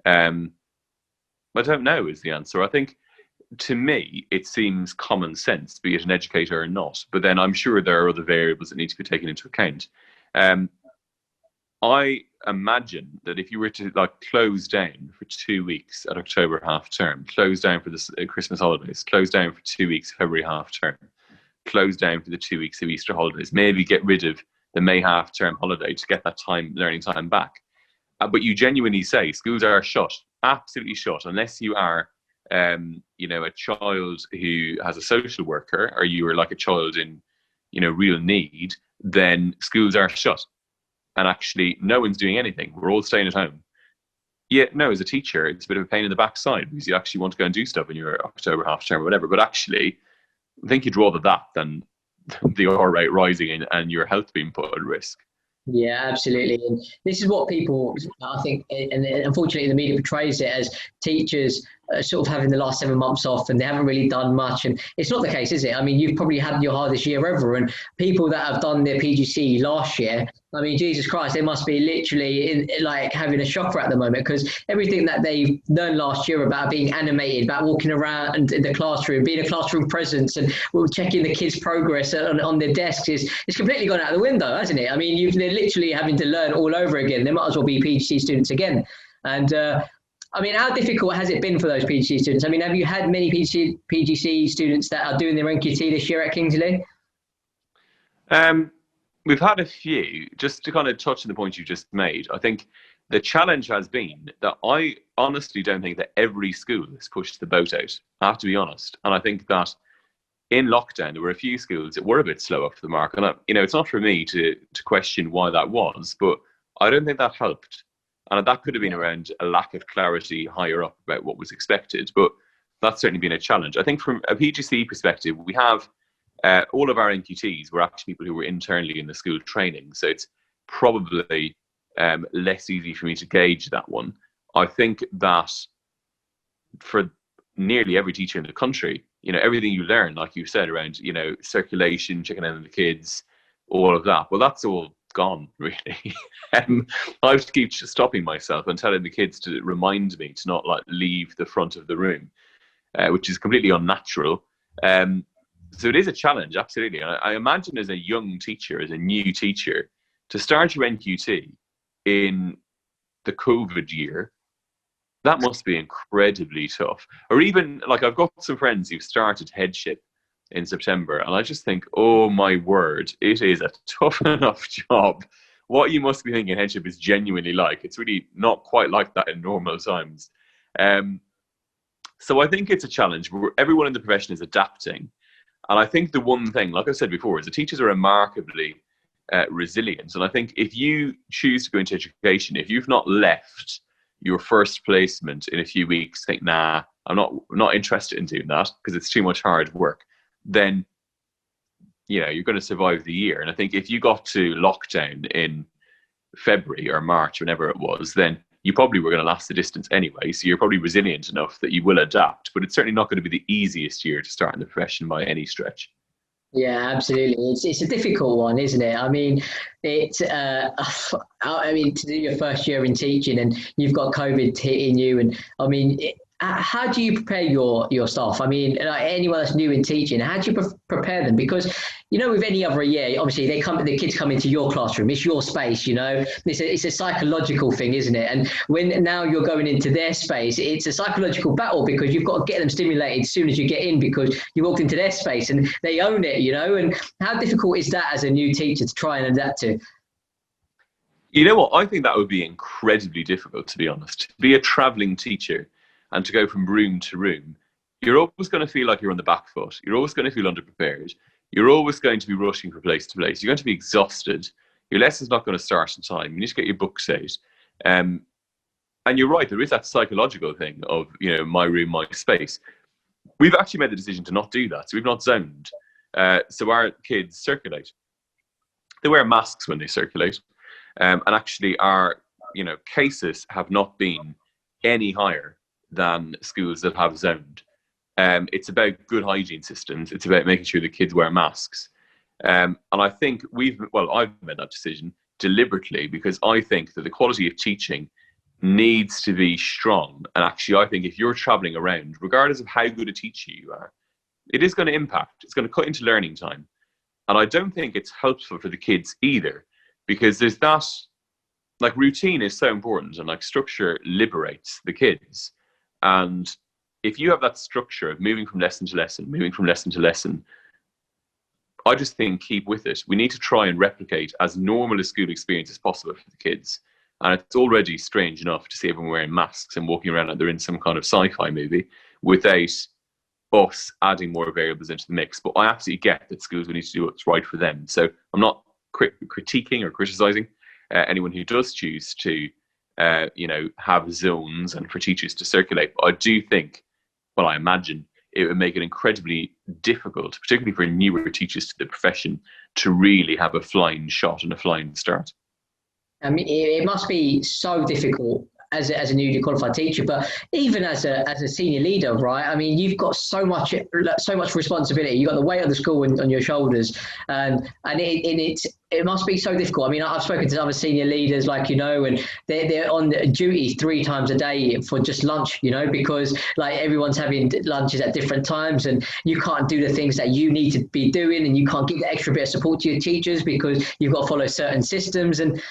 I don't know is the answer. I think, to me, it seems common sense, be it an educator or not. But then I'm sure there are other variables that need to be taken into account. I imagine that if you were to close down for 2 weeks at October half term, close down for the Christmas holidays, close down for 2 weeks February half term, close down for the 2 weeks of Easter holidays, maybe get rid of the May half term holiday to get that learning time back. But you genuinely say schools are shut, absolutely shut, unless you are a child who has a social worker, or you are like a child in real need, then schools are shut. And actually, no one's doing anything. We're all staying at home. Yeah, no, as a teacher, it's a bit of a pain in the backside because you actually want to go and do stuff in your October half term or whatever. But actually, I think you'd rather that than the R rate rising and your health being put at risk. Yeah, absolutely. And this is what people, I think, and unfortunately the media portrays it as teachers sort of having the last 7 months off and they haven't really done much. And it's not the case, is it? I mean, you've probably had your hardest year ever. And people that have done their PGC last year, I mean, Jesus Christ, they must be literally having a shocker at the moment, because everything that they learned last year about being animated, about walking around in the classroom, being a classroom presence and checking the kids' progress on their desks it's completely gone out the window, hasn't it? I mean, they're literally having to learn all over again. They might as well be PGC students again. And I mean, how difficult has it been for those PGC students? I mean, have you had many PGC students that are doing their NQT this year at Kingsley? We've had a few. Just to kind of touch on the point you just made, I think the challenge has been that I honestly don't think that every school has pushed the boat out. I have to be honest. And I think that in lockdown, there were a few schools that were a bit slow off the mark. And, it's not for me to question why that was, but I don't think that helped. And that could have been around a lack of clarity higher up about what was expected. But that's certainly been a challenge. I think from a PGC perspective, we have all of our NQTs were actually people who were internally in the school training. So it's probably less easy for me to gauge that one. I think that for nearly every teacher in the country, everything you learn, like you said, around, circulation, checking in on the kids, all of that, well, that's all gone, really. I have to keep stopping myself and telling the kids to remind me to not leave the front of the room, which is completely unnatural. So it is a challenge, absolutely. I imagine as a young teacher, as a new teacher, to start your NQT in the COVID year, that must be incredibly tough. Or even, I've got some friends who've started headship in September, and I just think, oh my word, it is a tough enough job. What you must be thinking headship is genuinely like. It's really not quite like that in normal times. So I think it's a challenge. Everyone in the profession is adapting. And I think the one thing, like I said before, is the teachers are remarkably resilient. And I think if you choose to go into education, if you've not left your first placement in a few weeks, think, nah, I'm not interested in doing that because it's too much hard work, then you're going to survive the year. And I think if you got to lockdown in February or March, whenever it was, then you probably were going to last the distance anyway. So you're probably resilient enough that you will adapt. But it's certainly not going to be the easiest year to start in the profession by any stretch. Yeah, absolutely. It's a difficult one, isn't it? I mean, to do your first year in teaching and you've got COVID hitting you, and I mean, how do you prepare your staff? I mean, anyone that's new in teaching, how do you prepare them? Because with any other year, obviously the kids come into your classroom. It's your space. It's a psychological thing, isn't it? And when now you're going into their space, it's a psychological battle because you've got to get them stimulated as soon as you get in because you walked into their space and they own it. And how difficult is that as a new teacher to try and adapt to? You know what? I think that would be incredibly difficult, to be honest. To be a traveling teacher and to go from room to room, you're always going to feel like you're on the back foot. You're always going to feel underprepared. You're always going to be rushing from place to place. You're going to be exhausted. Your lesson's not going to start in time. You need to get your books out. And you're right, there is that psychological thing of, my room, my space. We've actually made the decision to not do that. So we've not zoned. So our kids circulate. They wear masks when they circulate. And actually our, cases have not been any higher than schools that have zoned. It's about good hygiene systems. It's about making sure the kids wear masks. And I think I've made that decision deliberately because I think that the quality of teaching needs to be strong. And actually, I think if you're traveling around, regardless of how good a teacher you are, it is going to impact. It's going to cut into learning time. And I don't think it's helpful for the kids either because there's that, routine is so important and structure liberates the kids. And if you have that structure of moving from lesson to lesson, I just think keep with it. We need to try and replicate as normal a school experience as possible for the kids. And it's already strange enough to see everyone wearing masks and walking around like they're in some kind of sci-fi movie without us adding more variables into the mix. But I absolutely get that schools will need to do what's right for them. So I'm not critiquing or criticizing anyone who does choose to have zones and for teachers to circulate. But I do think, I imagine it would make it incredibly difficult, particularly for newer teachers to the profession, to really have a flying shot and a flying start. I mean, it must be so difficult as a newly qualified teacher, but even as a senior leader, right? I mean, you've got so much responsibility. You've got the weight of the school on your shoulders, and it must be so difficult. I mean, I've spoken to other senior leaders, and they're on duty 3 times a day for just lunch, because everyone's having lunches at different times, and you can't do the things that you need to be doing, and you can't give the extra bit of support to your teachers because you've got to follow certain systems. And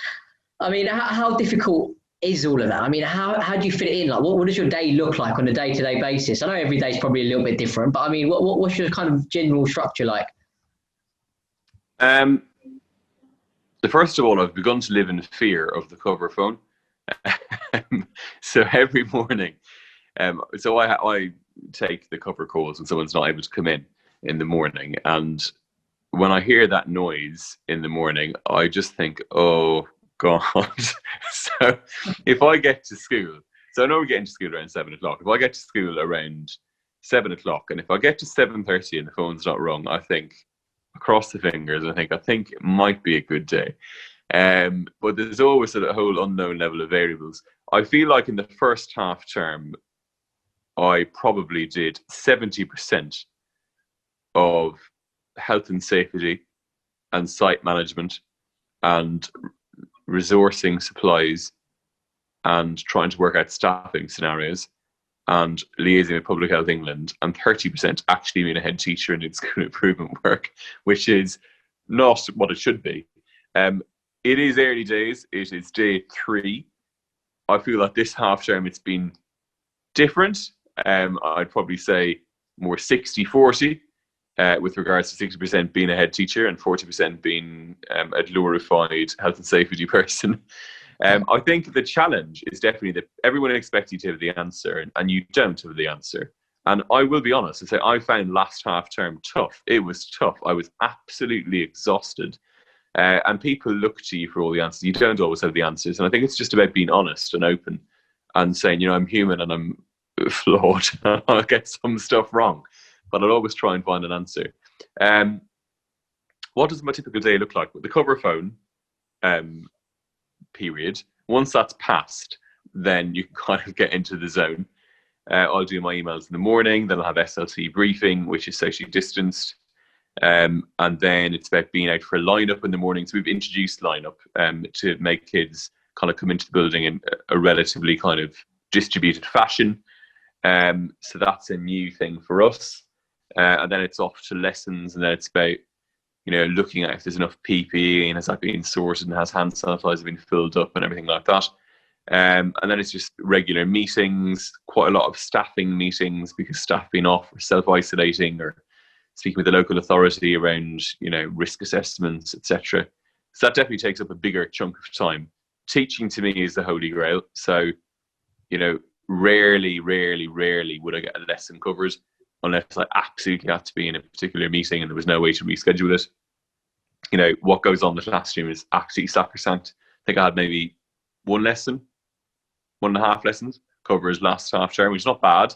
I mean, how difficult is all of that? I mean, how do you fit it in? Like, what does your day look like on a day-to-day basis? I know every day is probably a little bit different, but I mean, what's your kind of general structure like? Um, the first of all, I've begun to live in fear of the cover phone. So every morning, so I take the cover calls when someone's not able to come in the morning, and when I hear that noise in the morning, I just think, oh God. So if I get to school, so I know we're getting to school around 7 o'clock. If I get to school around 7 o'clock, and if I get to 7:30 and the phone's not rung, I think, across the fingers, I think it might be a good day. But there's always a whole unknown level of variables. I feel like in the first half term, I probably did 70% of health and safety and site management and resourcing supplies and trying to work out staffing scenarios and liaising with Public Health England, and 30% actually being a head teacher and doing school improvement work, which is not what it should be. It is early days. It is day 3. I feel like this half term it's been different. I'd probably say more 60-40 with regards to 60% being a head teacher and 40% being a glorified health and safety person. I think the challenge is definitely that everyone expects you to have the answer, and you don't have the answer. And I will be honest and say I found last half term tough. It was tough. I was absolutely exhausted. And people look to you for all the answers. You don't always have the answers. And I think it's just about being honest and open and saying, I'm human and I'm flawed. I'll get some stuff wrong, but I'll always try and find an answer. What does my typical day look like? With the cover phone period, once that's passed, then you can kind of get into the zone. I'll do my emails in the morning, then I'll have SLT briefing, which is socially distanced. And then it's about being out for a lineup in the morning. So we've introduced lineup to make kids kind of come into the building in a relatively kind of distributed fashion. So that's a new thing for us. And then it's off to lessons, and then it's about looking at if there's enough PPE and has that been sorted and has hand sanitizer been filled up and everything like that. And then it's just regular meetings, quite a lot of staffing meetings because staff been off or self-isolating or speaking with the local authority around, risk assessments, etc. So that definitely takes up a bigger chunk of time. Teaching to me is the holy grail. So, rarely would I get a lesson covered unless I absolutely had to be in a particular meeting and there was no way to reschedule it. What goes on in the classroom is absolutely sacrosanct. I think I had maybe 1.5 lessons covers last half term, which is not bad.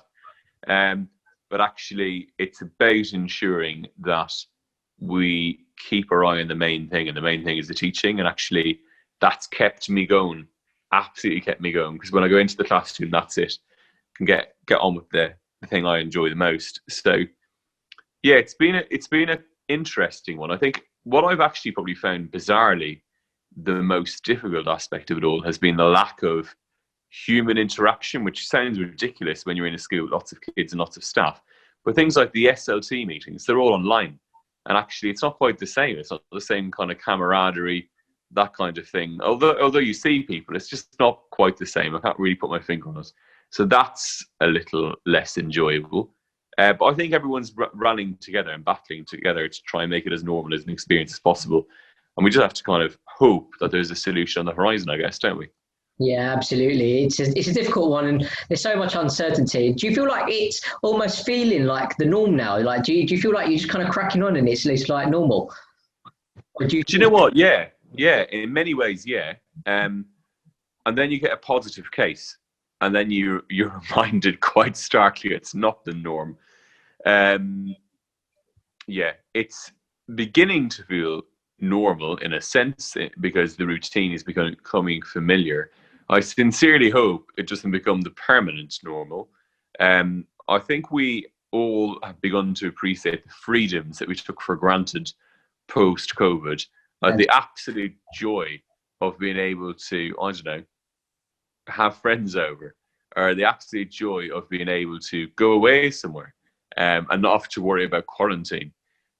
But actually, it's about ensuring that we keep our eye on the main thing, and the main thing is the teaching. And actually, that's kept me going, absolutely kept me going. Because when I go into the classroom, that's it. I can get on with the thing I enjoy the most. So, yeah, it's been an interesting one. I think what I've actually probably found bizarrely the most difficult aspect of it all has been the lack of human interaction, which sounds ridiculous when you're in a school with lots of kids and lots of staff. But things like the SLT meetings, they're all online. And actually, it's not quite the same. It's not the same kind of camaraderie, that kind of thing. Although you see people, it's just not quite the same. I can't really put my finger on it. So that's a little less enjoyable. But I think everyone's rallying together and battling together to try and make it as normal as an experience as possible. And we just have to kind of hope that there's a solution on the horizon, I guess, don't we? Yeah, absolutely. It's a difficult one, and there's so much uncertainty. Do you feel like it's almost feeling like the norm now? Like, do you feel like you're just kind of cracking on and it's like normal? Or Do you know what? Yeah. In many ways, yeah. And then you get a positive case, and then you're reminded quite starkly it's not the norm. Yeah, it's beginning to feel normal in a sense because the routine is becoming familiar. I sincerely hope it doesn't become the permanent normal. I think we all have begun to appreciate the freedoms that we took for granted post-COVID. The absolute joy of being able to, I don't know, have friends over, or the absolute joy of being able to go away somewhere and not have to worry about quarantine.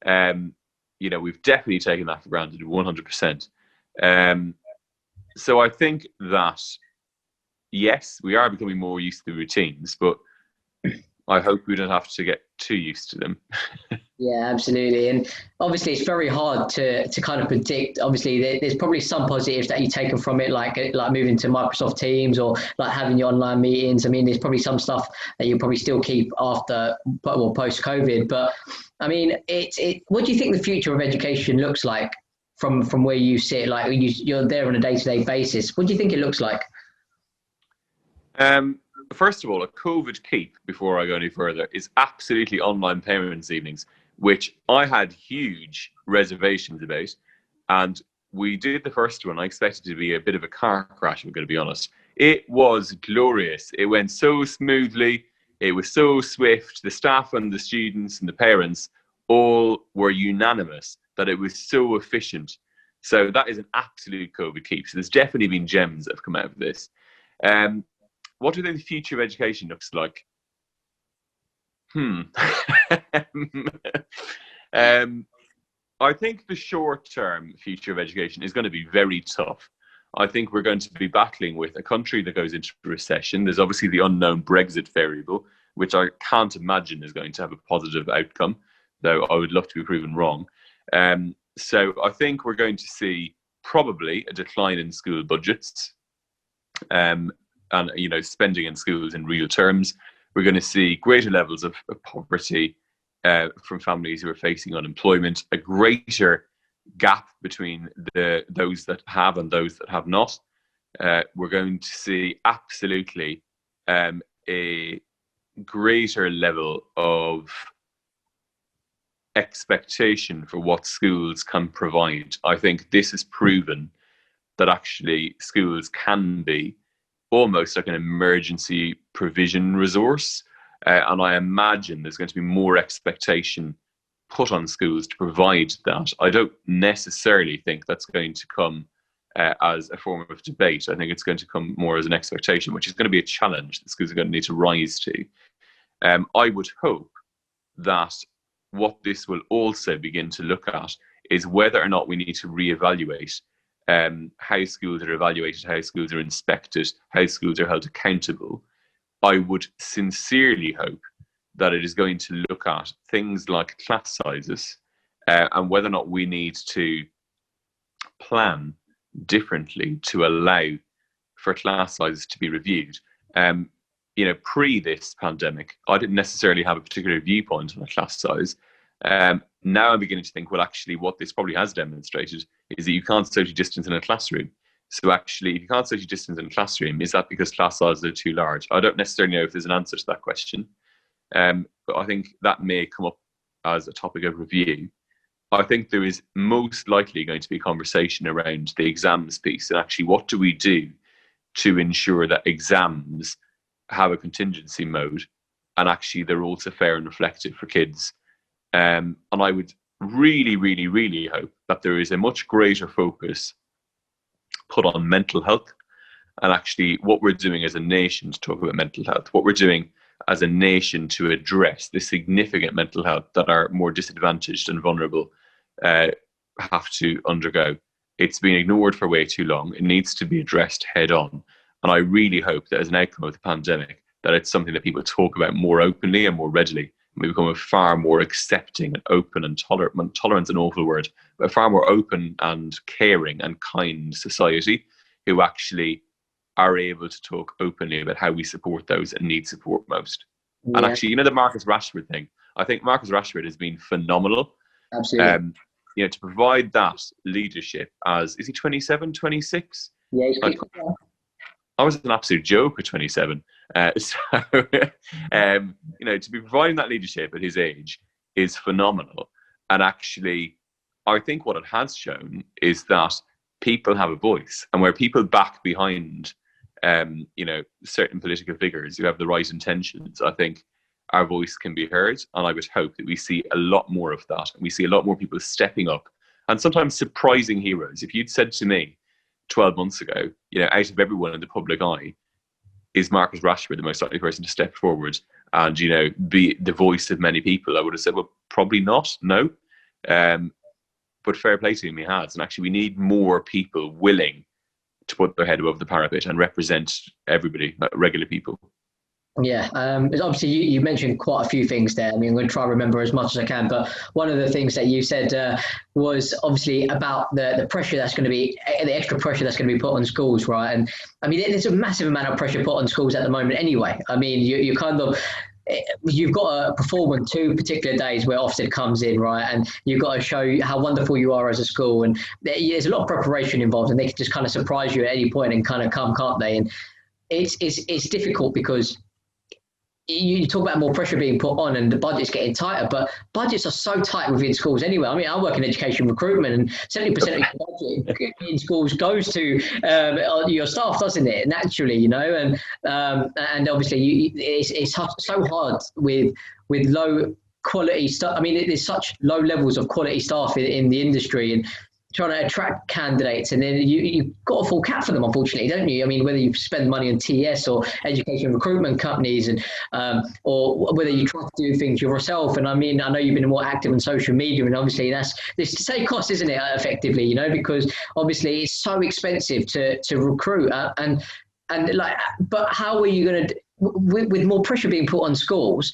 We've definitely taken that for granted 100%. So I think that yes, we are becoming more used to the routines, but I hope we don't have to get too used to them. Yeah, absolutely. And obviously it's very hard to kind of predict. Obviously there's probably some positives that you taken from it, like moving to Microsoft Teams or like having your online meetings. I mean, there's probably some stuff that you'll probably still keep after, well, post COVID. But I mean, what do you think the future of education looks like from where you sit? Like you're there on a day-to-day basis. What do you think it looks like? First of all, a COVID keep, before I go any further, is absolutely online parents' evenings, which I had huge reservations about. And we did the first one. I expected it to be a bit of a car crash, I'm going to be honest. It was glorious. It went so smoothly. It was so swift. The staff and the students and the parents all were unanimous that it was so efficient. So that is an absolute COVID keep. So there's definitely been gems that have come out of this. What do you think the future of education looks like? I think the short-term future of education is going to be very tough. I think we're going to be battling with a country that goes into recession. There's obviously the unknown Brexit variable, which I can't imagine is going to have a positive outcome, though I would love to be proven wrong. So I think we're going to see probably a decline in school budgets. And spending in schools in real terms. We're going to see greater levels of poverty from families who are facing unemployment, a greater gap between those that have and those that have not. We're going to see absolutely a greater level of expectation for what schools can provide. I think this has proven that actually schools can be almost like an emergency provision resource. And I imagine there's going to be more expectation put on schools to provide that. I don't necessarily think that's going to come as a form of debate. I think it's going to come more as an expectation, which is going to be a challenge that schools are going to need to rise to. I would hope that what this will also begin to look at is whether or not we need to reevaluate how schools are evaluated, how schools are inspected, how schools are held accountable. I would sincerely hope that it is going to look at things like class sizes and whether or not we need to plan differently to allow for class sizes to be reviewed. Pre this pandemic, I didn't necessarily have a particular viewpoint on a class size. Now I'm beginning to think, well, actually, what this probably has demonstrated is that you can't socially distance in a classroom. So actually, if you can't socially distance in a classroom, is that because class sizes are too large? I don't necessarily know if there's an answer to that question, but I think that may come up as a topic of review. I think there is most likely going to be a conversation around the exams piece, and actually what do we do to ensure that exams have a contingency mode and actually they're also fair and reflective for kids. And I would really, really, really hope that there is a much greater focus put on mental health and actually what we're doing as a nation to talk about mental health, what we're doing as a nation to address the significant mental health that our more disadvantaged and vulnerable have to undergo. It's been ignored for way too long. It needs to be addressed head on. And I really hope that as an outcome of the pandemic, that it's something that people talk about more openly and more readily. We become a far more accepting and open and tolerant, tolerant's an awful word, but a far more open and caring and kind society who actually are able to talk openly about how we support those that need support most. Yeah. And actually, the Marcus Rashford thing, I think Marcus Rashford has been phenomenal. Absolutely. To provide that leadership as, is he 27, 26? Yeah, he's pretty cool. I was an absolute joke at 27. To be providing that leadership at his age is phenomenal. And actually, I think what it has shown is that people have a voice, and where people back behind, certain political figures who have the right intentions, I think our voice can be heard. And I would hope that we see a lot more of that. And we see a lot more people stepping up and sometimes surprising heroes. If you'd said to me 12 months ago, out of everyone in the public eye, is Marcus Rashford the most likely person to step forward and, be the voice of many people? I would have said, well, probably not, no. But fair play to him, he has. And actually, we need more people willing to put their head above the parapet and represent everybody, regular people. Yeah, obviously you mentioned quite a few things there. I mean, I'm going to try and remember as much as I can, but one of the things that you said was obviously about the pressure that's going to be, the extra pressure that's going to be put on schools, right? And I mean, there's a massive amount of pressure put on schools at the moment anyway. I mean, you kind of, you've got to perform on 2 particular days where Ofsted comes in, right? And you've got to show how wonderful you are as a school. And there's a lot of preparation involved, and they can just kind of surprise you at any point and kind of come, can't they? And it's difficult because you talk about more pressure being put on and the budget's getting tighter, but budgets are so tight within schools anyway. I mean, I work in education recruitment, and 70% of your budget in schools goes to your staff, doesn't it? Naturally, you know, and obviously it's so hard with low quality stuff. I mean, there's such low levels of quality staff in the industry, and trying to attract candidates, and then you've got a full cap for them, unfortunately, don't you? I mean, whether you spend money on TS or education recruitment companies, and or whether you try to do things yourself. And I mean, I know you've been more active on social media, and obviously this to save costs, isn't it? Effectively, you know, because obviously it's so expensive to recruit, and like, but how are you going to, with more pressure being put on schools?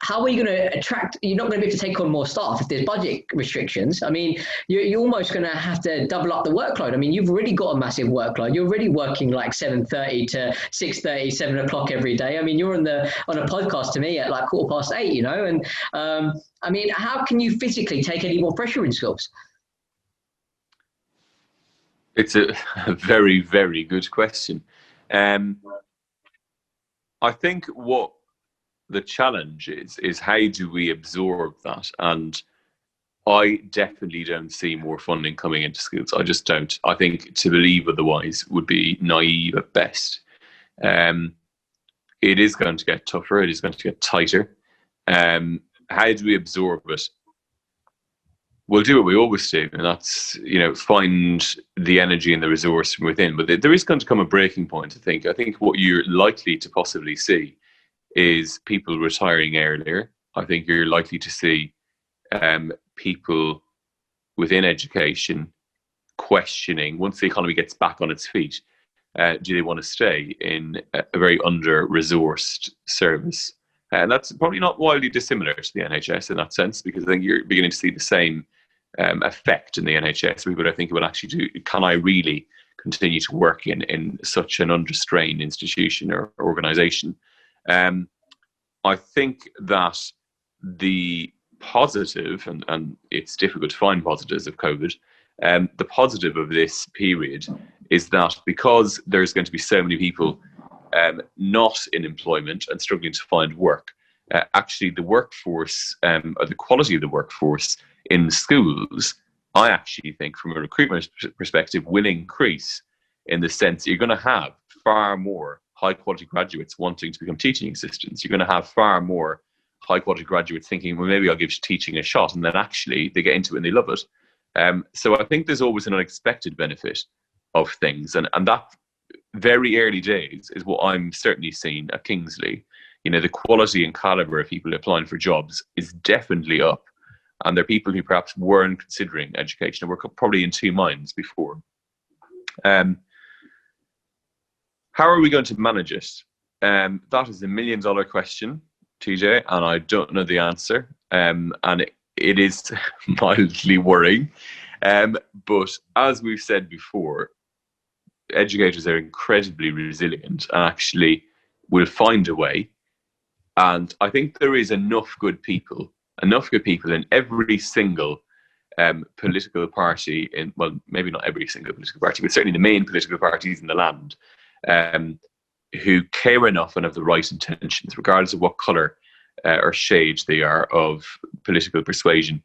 How are you going to attract? You're not going to be able to take on more staff if there's budget restrictions. I mean, you're almost going to have to double up the workload. I mean, you've already got a massive workload. You're already working like 7:30 to 6:30, 7 o'clock every day. I mean, you're on a podcast to me at like 8:15, you know. And I mean, how can you physically take any more pressure in schools? It's a very, very good question. I think what the challenge is how do we absorb that? And I definitely don't see more funding coming into schools. I just don't. I think to believe otherwise would be naive at best. It is going to get tougher. It is going to get tighter. How do we absorb it? We'll do what we always do, and that's, you know, find the energy and the resource from within. But there is going to come a breaking point, I think. I think what you're likely to possibly see is people retiring earlier. I think you're likely to see people within education questioning, once the economy gets back on its feet, do they want to stay in a very under-resourced service? And that's probably not wildly dissimilar to the NHS in that sense, because I think you're beginning to see the same effect in the NHS. People are thinking, well, actually, can I really continue to work in such an under-strained institution or organisation? I think that the positive, and it's difficult to find positives of COVID, the positive of this period is that because there's going to be so many people not in employment and struggling to find work, actually the workforce, or the quality of the workforce in schools, I actually think from a recruitment perspective will increase, in the sense you're going to have far more high quality graduates wanting to become teaching assistants. You're going to have far more high quality graduates thinking, well, maybe I'll give teaching a shot, and then actually they get into it and they love it. So I think there's always an unexpected benefit of things, and that very early days is what I'm certainly seeing at Kingsley. You know, the quality and caliber of people applying for jobs is definitely up, and there are people who perhaps weren't considering education and were probably in 2 minds before. How are we going to manage it? That is $1 million question, TJ, and I don't know the answer. And it is mildly worrying. But as we've said before, educators are incredibly resilient and actually will find a way. And I think there is enough good people in every single political party, well, maybe not every single political party, but certainly the main political parties in the land, who care enough and have the right intentions, regardless of what colour or shade they are of political persuasion,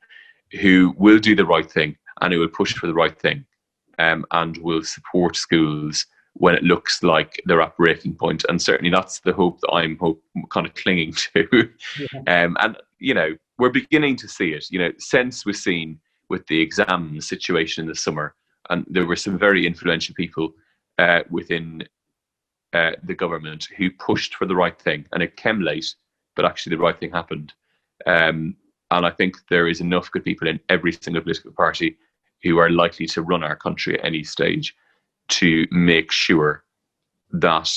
who will do the right thing and who will push for the right thing, and will support schools when it looks like they're at breaking point. And certainly that's the hope that I'm kind of clinging to. Yeah. And, you know, we're beginning to see it. You know, sense was seen with the exam situation in the summer, and there were some very influential people within the government who pushed for the right thing, and it came late, but actually the right thing happened. And I think there is enough good people in every single political party who are likely to run our country at any stage to make sure that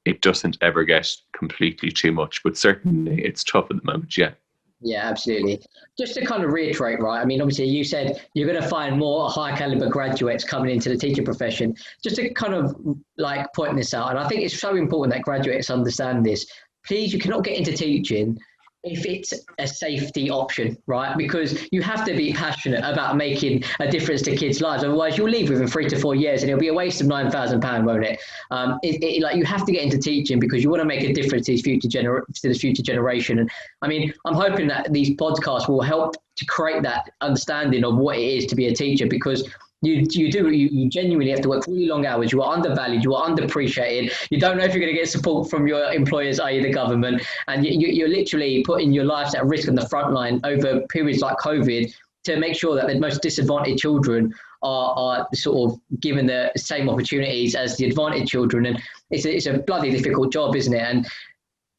it doesn't ever get completely too much. But certainly it's tough at the moment, yeah. Yeah, absolutely. Just to kind of reiterate, right? I mean, obviously you said you're going to find more high caliber graduates coming into the teaching profession. Just to kind of like point this out, and I think it's so important that graduates understand this. Please, you cannot get into teaching if it's a safety option, right? Because you have to be passionate about making a difference to kids' lives. Otherwise, you'll leave within 3 to 4 years, and it'll be a waste of £9,000, won't it? Like you have to get into teaching because you want to make a difference to this future generation. And I mean, I'm hoping that these podcasts will help to create that understanding of what it is to be a teacher, because you genuinely have to work really long hours. You are undervalued. You are underappreciated. You don't know if you're going to get support from your employers, i.e. the government. And you're literally putting your lives at risk on the front line over periods like COVID to make sure that the most disadvantaged children are sort of given the same opportunities as the advantaged children. And it's a bloody difficult job, isn't it? And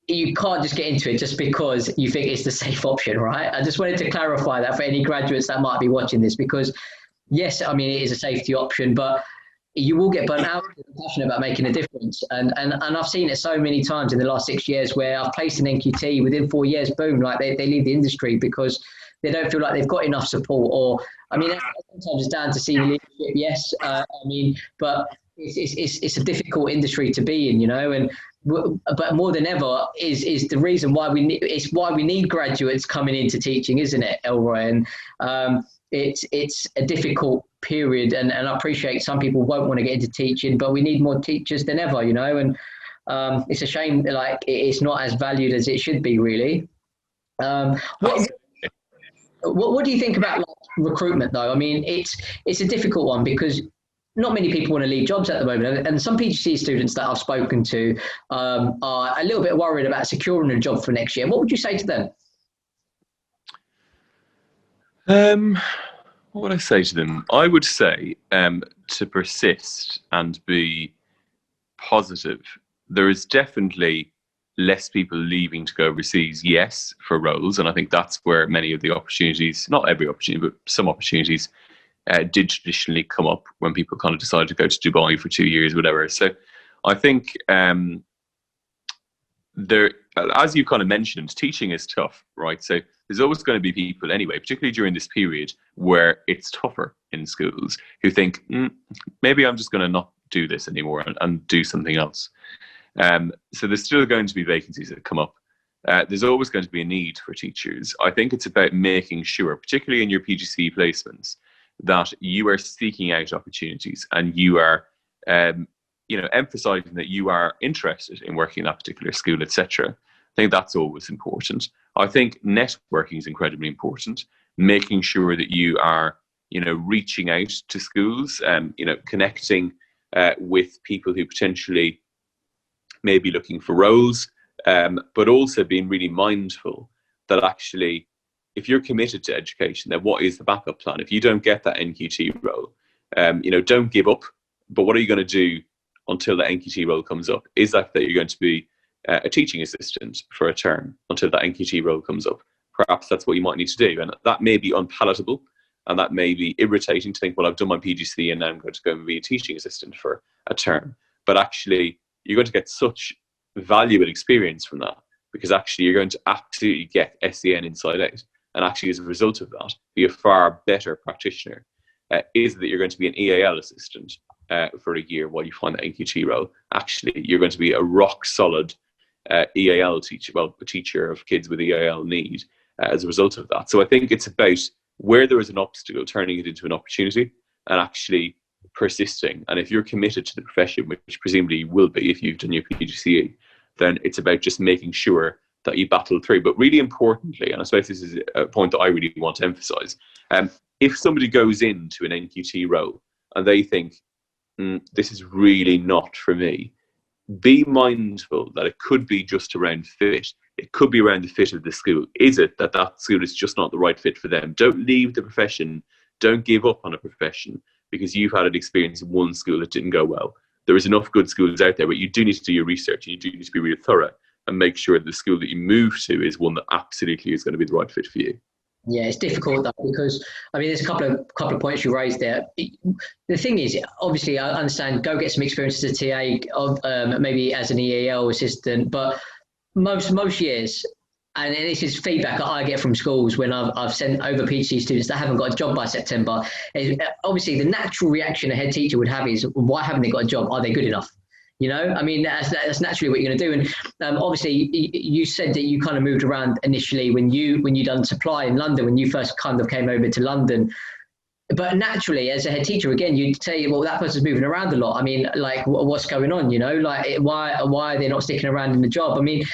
you can't just get into it just because you think it's the safe option, right? I just wanted to clarify that for any graduates that might be watching this, because yes, I mean, it is a safety option, but you will get burnt out if you're passionate about making a difference. And I've seen it so many times in the last 6 years where I've placed an NQT within 4 years, boom, like they leave the industry because they don't feel like they've got enough support. Or, I mean, sometimes it's down to senior leadership, yes. I mean, but it's a difficult industry to be in, you know, and but more than ever is the reason why we need graduates coming into teaching, isn't it, Elroy? And it's a difficult period, and I appreciate some people won't want to get into teaching, but we need more teachers than ever, you know, and it's a shame like it's not as valued as it should be, really. What do you think about like, recruitment, though? I mean, it's a difficult one because not many people want to leave jobs at the moment, and some PGCE students that I've spoken to are a little bit worried about securing a job for next year. What would you say to them? What would I say to them? I would say to persist and be positive. There is definitely less people leaving to go overseas, yes, for roles, and I think that's where many of the opportunities, not every opportunity, but some opportunities did traditionally come up when people kind of decided to go to Dubai for 2 years, whatever. So I think there, as you kind of mentioned, teaching is tough, right? So there's always going to be people anyway, particularly during this period where it's tougher in schools, who think, maybe I'm just going to not do this anymore and do something else. So there's still going to be vacancies that come up. There's always going to be a need for teachers. I think it's about making sure, particularly in your PGCE placements, that you are seeking out opportunities and you are emphasizing that you are interested in working in that particular school, etc. I think that's always important. I think networking is incredibly important. Making sure that you are, reaching out to schools, connecting with people who potentially may be looking for roles, but also being really mindful that actually, if you're committed to education, then what is the backup plan? If you don't get that NQT role, don't give up. But what are you going to do until the NQT role comes up? Is that you're going to be a teaching assistant for a term until that NQT role comes up? Perhaps that's what you might need to do. And that may be unpalatable and that may be irritating to think, well, I've done my PGCE and now I'm going to go and be a teaching assistant for a term. But actually, you're going to get such valuable experience from that, because actually you're going to absolutely get SEN inside out. And actually, as a result of that, be a far better practitioner. Is that you're going to be an EAL assistant for a year while you find that NQT role. Actually, you're going to be a rock solid EAL teacher, a teacher of kids with EAL need as a result of that. So I think it's about where there is an obstacle, turning it into an opportunity and actually persisting. And if you're committed to the profession, which presumably you will be if you've done your PGCE, then it's about just making sure that you battle through. But really importantly, and I suppose this is a point that I really want to emphasize, if somebody goes into an NQT role and they think, this is really not for me, be mindful that it could be just around fit. It could be around the fit of the school. Is it that school is just not the right fit for them? Don't leave the profession. Don't give up on a profession because you've had an experience in one school that didn't go well. There is enough good schools out there, but you do need to do your research. You do need to be really thorough and make sure that the school that you move to is one that absolutely is going to be the right fit for you. Yeah, it's difficult though, because I mean, there's a couple of points you raised there. The thing is, obviously, I understand go get some experience as a TA, of maybe as an EAL assistant, but most years, and this is feedback that I get from schools when I've sent over PhD students that haven't got a job by September. Is obviously the natural reaction a head teacher would have is, why haven't they got a job? Are they good enough? You know, I mean, that's naturally what you're going to do. And obviously, you said that you kind of moved around initially when you done supply in London, when you first kind of came over to London. But naturally, as a head teacher, again, you'd say, well, that person's moving around a lot. I mean, like, what's going on? You know, like, why are they not sticking around in the job? I mean,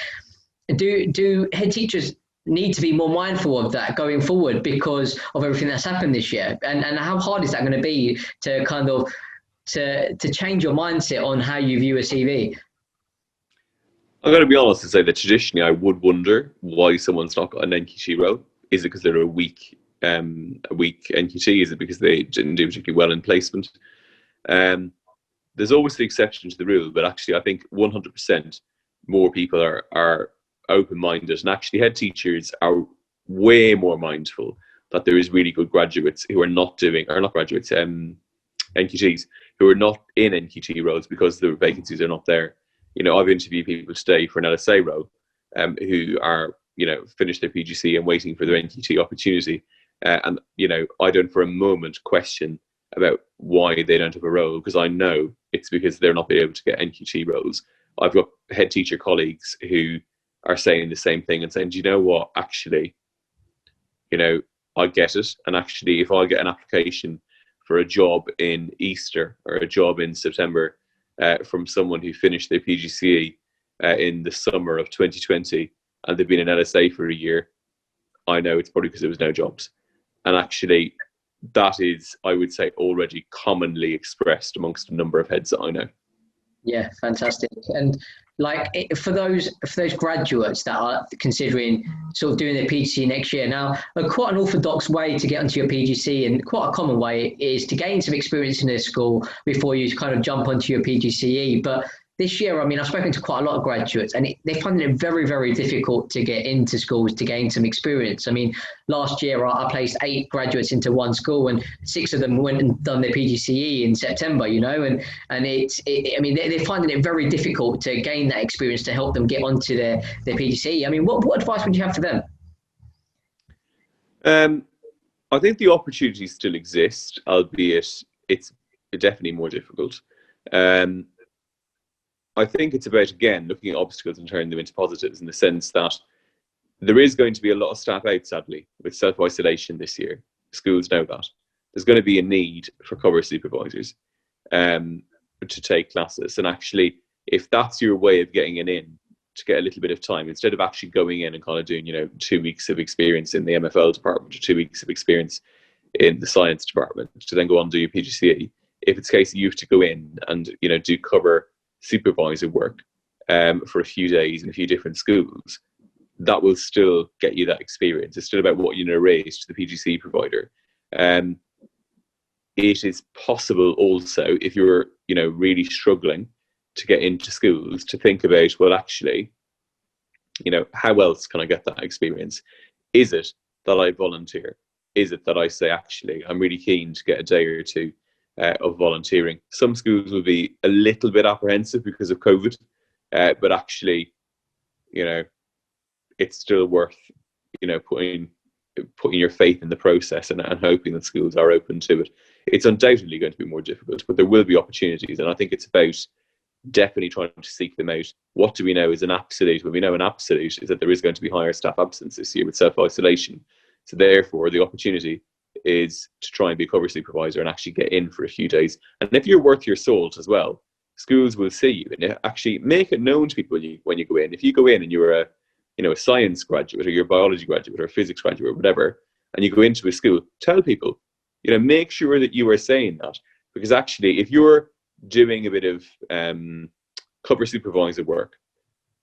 do head teachers need to be more mindful of that going forward because of everything that's happened this year? And how hard is that going to be to kind of to change your mindset on how you view a CV? I'm going to be honest and say that traditionally I would wonder why someone's not got an NQT role. Is it because they're a weak NQT? Is it because they didn't do particularly well in placement? There's always the exception to the rule, but actually I think 100% more people are open-minded, and actually head teachers are way more mindful that there is really good graduates who are not graduates, NQTs, who are not in NQT roles because the vacancies are not there. You know, I've interviewed people today for an LSA role who are, you know, finished their PGC and waiting for their NQT opportunity. And, you know, I don't for a moment question about why they don't have a role, because I know it's because they're not being able to get NQT roles. I've got head teacher colleagues who are saying the same thing and saying, do you know what, actually, you know, I get it. And actually, if I get an application for a job in Easter or a job in September from someone who finished their PGCE in the summer of 2020 and they've been in LSA for a year, I know it's probably because there was no jobs. And actually, that is, I would say, already commonly expressed amongst a number of heads that I know. Yeah, fantastic. And like for those graduates that are considering sort of doing their PGC next year, now quite an orthodox way to get onto your PGC, and quite a common way, is to gain some experience in a school before you kind of jump onto your PGCE. But this year, I mean, I've spoken to quite a lot of graduates, and they find it very, very difficult to get into schools to gain some experience. I mean, last year I placed 8 graduates into one school, and 6 of them went and done their PGCE in September. You know, and I mean, they're finding it very difficult to gain that experience to help them get onto their PGCE. I mean, what advice would you have for them? I think the opportunities still exist, albeit it's definitely more difficult. I think it's about, again, looking at obstacles and turning them into positives, in the sense that there is going to be a lot of staff out, sadly, with self-isolation this year. Schools know that. There's going to be a need for cover supervisors to take classes. And actually, if that's your way of getting in to get a little bit of time, instead of actually going in and kind of doing, you know, 2 weeks of experience in the MFL department or 2 weeks of experience in the science department to then go on and do your PGCE, if it's a case that you have to go in and, you know, do cover supervisor work for a few days in a few different schools, that will still get you that experience. It's still about what you narrate to the PGC provider. It is possible also, if you're, you know, really struggling to get into schools, to think about, well, actually, you know, how else can I get that experience? Is it that I volunteer? Is it that I say, actually, I'm really keen to get a day or two of volunteering? Some schools will be a little bit apprehensive because of COVID, but actually, you know, it's still worth, you know, putting your faith in the process and hoping that schools are open to it. It's undoubtedly going to be more difficult, but there will be opportunities, and I think it's about definitely trying to seek them out. What do we know is an absolute? Well, we know an absolute is that there is going to be higher staff absence this year with self-isolation. So therefore, the opportunity is to try and be a cover supervisor and actually get in for a few days. And if you're worth your salt as well, schools will see you, and actually make it known to people when you go in. If you go in and you're a science graduate, or you're a biology graduate, or a physics graduate, or whatever, and you go into a school, tell people, you know, make sure that you are saying that, because actually, if you're doing a bit of cover supervisor work,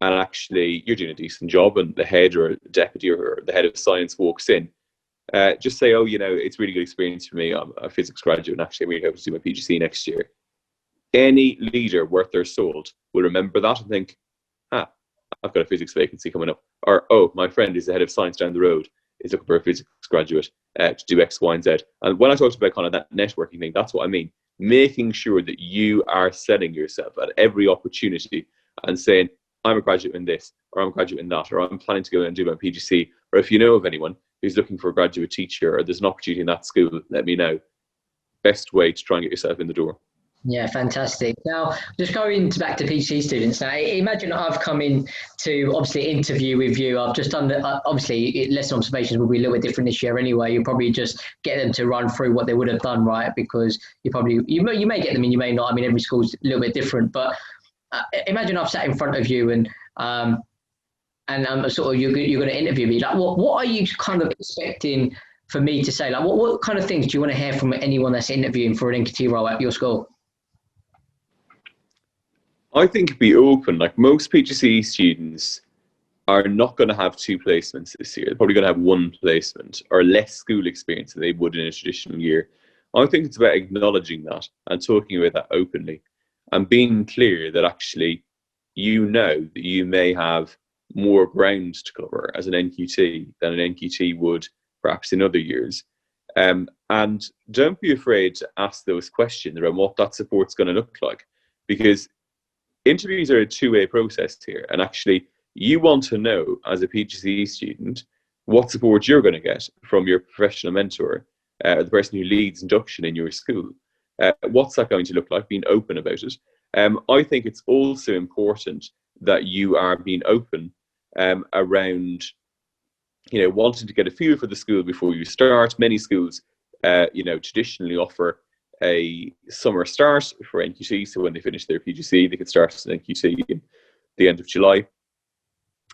and actually you're doing a decent job, and the head or deputy or the head of science walks in, just say, oh, you know, it's a really good experience for me. I'm a physics graduate, and actually I'm really hoping to do my PGC next year. Any leader worth their salt will remember that and think, I've got a physics vacancy coming up. Or, oh, my friend is the head of science down the road. is looking for a physics graduate to do X, Y, and Z. And when I talked about kind of that networking thing, that's what I mean. Making sure that you are selling yourself at every opportunity and saying, I'm a graduate in this, or I'm a graduate in that, or I'm planning to go and do my PGC, or if you know of anyone who's looking for a graduate teacher, or there's an opportunity in that school, let me know. Best way to try and get yourself in the door. Yeah, fantastic. Now, just going back to PhD students. Now, imagine I've come in to obviously interview with you. I've just done obviously lesson observations will be a little bit different this year anyway. You probably just get them to run through what they would have done, right? Because you may get them and you may not. I mean, every school's a little bit different. But imagine I've sat in front of you and sort of you're going to interview me. Like, what are you kind of expecting for me to say? Like, what kind of things do you want to hear from anyone that's interviewing for an NQT role at your school? I think be open. Like, most PGCE students are not going to have 2 placements this year. They're probably going to have 1 placement or less school experience than they would in a traditional year. I think it's about acknowledging that and talking about that openly and being clear that actually you know that you may have more ground to cover as an NQT than an NQT would perhaps in other years. And don't be afraid to ask those questions around what that support's going to look like, because interviews are a 2-way process here. And actually, you want to know as a PGCE student what support you're going to get from your professional mentor, the person who leads induction in your school. What's that going to look like? Being open about it. I think it's also important that you are being open around, wanting to get a feel for the school before you start. Many schools, traditionally offer a summer start for NQT, so when they finish their PGC, they can start as an NQT in the end of July.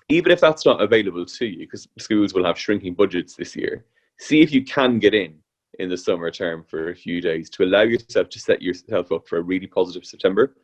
Even if that's not available to you, because schools will have shrinking budgets this year, see if you can get in the summer term for a few days to allow yourself to set yourself up for a really positive September.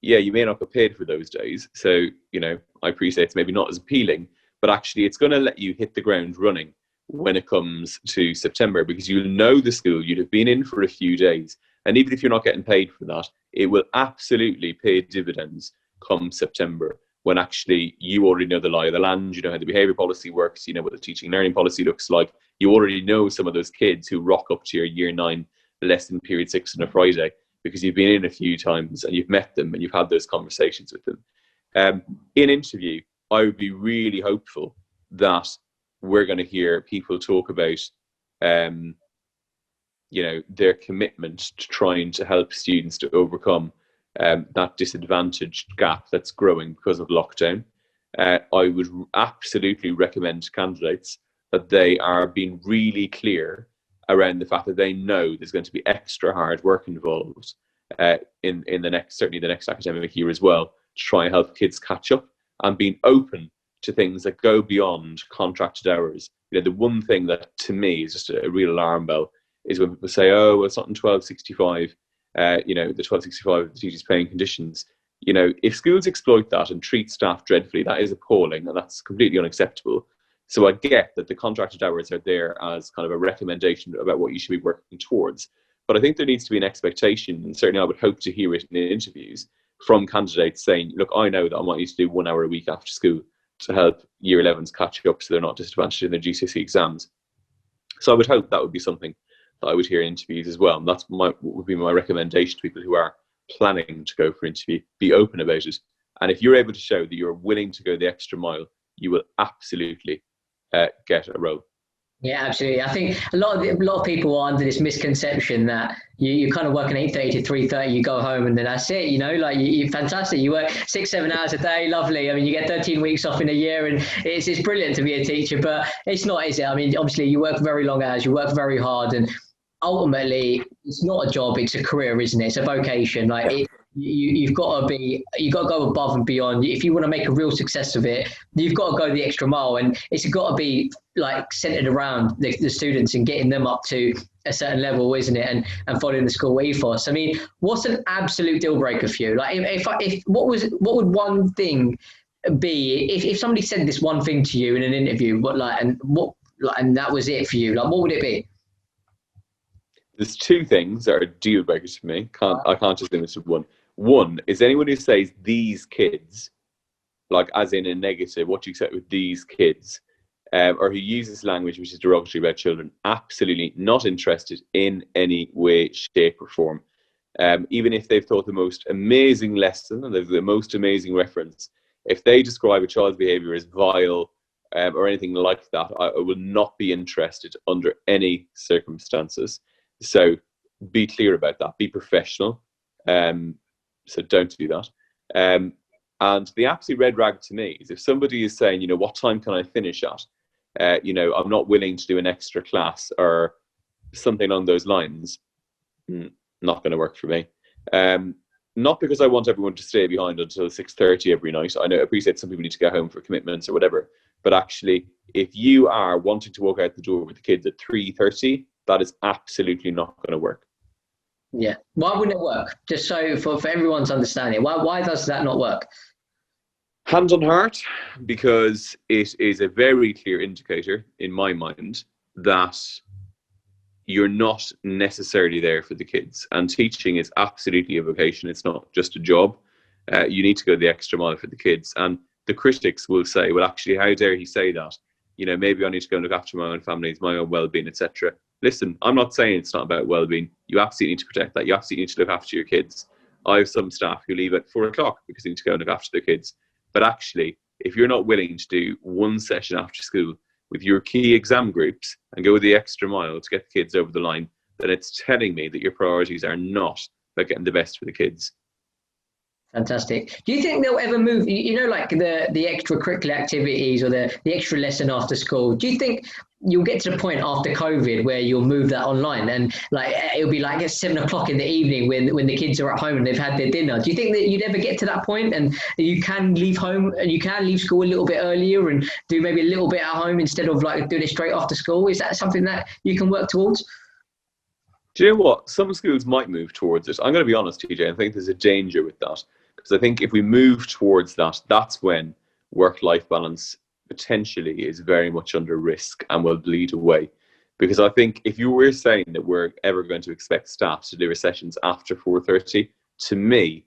You may not get paid for those days, so I appreciate it's maybe not as appealing, but actually it's going to let you hit the ground running when it comes to September, because you'll know the school, you'd have been in for a few days, and even if you're not getting paid for that, it will absolutely pay dividends come September, when actually you already know the lie of the land, you know how the behaviour policy works, you know what the teaching learning policy looks like, you already know some of those kids who rock up to your year 9 lesson period 6 on a Friday, because you've been in a few times and you've met them and you've had those conversations with them. In interview, I would be really hopeful that we're going to hear people talk about, their commitment to trying to help students to overcome that disadvantaged gap that's growing because of lockdown. I would absolutely recommend to candidates that they are being really clear around the fact that they know there's going to be extra hard work involved in the next academic year as well, to try and help kids catch up, and being open to things that go beyond contracted hours. The one thing that to me is just a real alarm bell is when people say, oh, well, it's not in 1265, the 1265 of the teachers' paying conditions. If schools exploit that and treat staff dreadfully, that is appalling and that's completely unacceptable. So I get that the contracted hours are there as kind of a recommendation about what you should be working towards. But I think there needs to be an expectation, and certainly I would hope to hear it in interviews from candidates saying, look, I know that I want you to do 1 hour a week after school to help year 11s catch up so they're not disadvantaged in their GCSE exams. So I would hope that would be something that I would hear in interviews as well. And that's what would be my recommendation to people who are planning to go for interview. Be open about it. And if you're able to show that you're willing to go the extra mile, you will absolutely get a role. Yeah, absolutely. I think a lot of people are under this misconception that you kind of work an 8:30 to 3:30, you go home and then that's it, like you're fantastic. You work 6-7 hours a day, lovely. I mean, you get 13 weeks off in a year and it's brilliant to be a teacher, but it's not, is it? I mean, obviously you work very long hours, you work very hard, and ultimately it's not a job, it's a career, isn't it? It's a vocation. You've got to go above and beyond. If you want to make a real success of it, you've got to go the extra mile, and it's got to be like centered around the students and getting them up to a certain level, isn't it? And following the school ethos. I mean, what's an absolute deal breaker for you? Like, what would one thing be if somebody said this one thing to you in an interview, and that was it for you? Like, what would it be? There's 2 things that are deal breakers for me. I can't just limit it to one. One is anyone who says these kids, like as in a negative, what you expect with these kids, or who uses language which is derogatory about children, absolutely not interested in any way, shape, or form. Even if they've taught the most amazing lesson and they've the most amazing reference, if they describe a child's behaviour as vile or anything like that, I will not be interested under any circumstances. So be clear about that. Be professional. So don't do that. And the absolute red rag to me is if somebody is saying, what time can I finish at? I'm not willing to do an extra class or something along those lines. Not going to work for me. Not because I want everyone to stay behind until 6:30 every night. I appreciate some people need to go home for commitments or whatever. But actually, if you are wanting to walk out the door with the kids at 3:30, that is absolutely not going to work. Yeah. Why wouldn't it work? Just so for everyone's understanding, why does that not work? Hand on heart, because it is a very clear indicator in my mind that you're not necessarily there for the kids. And teaching is absolutely a vocation. It's not just a job. You need to go the extra mile for the kids. And the critics will say, well, actually, how dare he say that? Maybe I need to go and look after my own family, my own well-being, etc. Listen, I'm not saying it's not about well-being. You absolutely need to protect that. You absolutely need to look after your kids. I have some staff who leave at 4 o'clock because they need to go and look after their kids. But actually, if you're not willing to do one session after school with your key exam groups and go the extra mile to get the kids over the line, then it's telling me that your priorities are not about getting the best for the kids. Fantastic. Do you think they'll ever move, like the extracurricular activities or the extra lesson after school? Do you think you'll get to the point after COVID where you'll move that online and like it'll be like at 7 o'clock in the evening when the kids are at home and they've had their dinner? Do you think that you'd ever get to that point and you can leave home and you can leave school a little bit earlier and do maybe a little bit at home instead of like doing it straight after school? Is that something that you can work towards? Do you know what? Some schools might move towards it. I'm going to be honest, TJ, I think there's a danger with that. Because I think if we move towards that, that's when work-life balance potentially is very much under risk and will bleed away. Because I think if you were saying that we're ever going to expect staff to deliver sessions after 4:30, to me,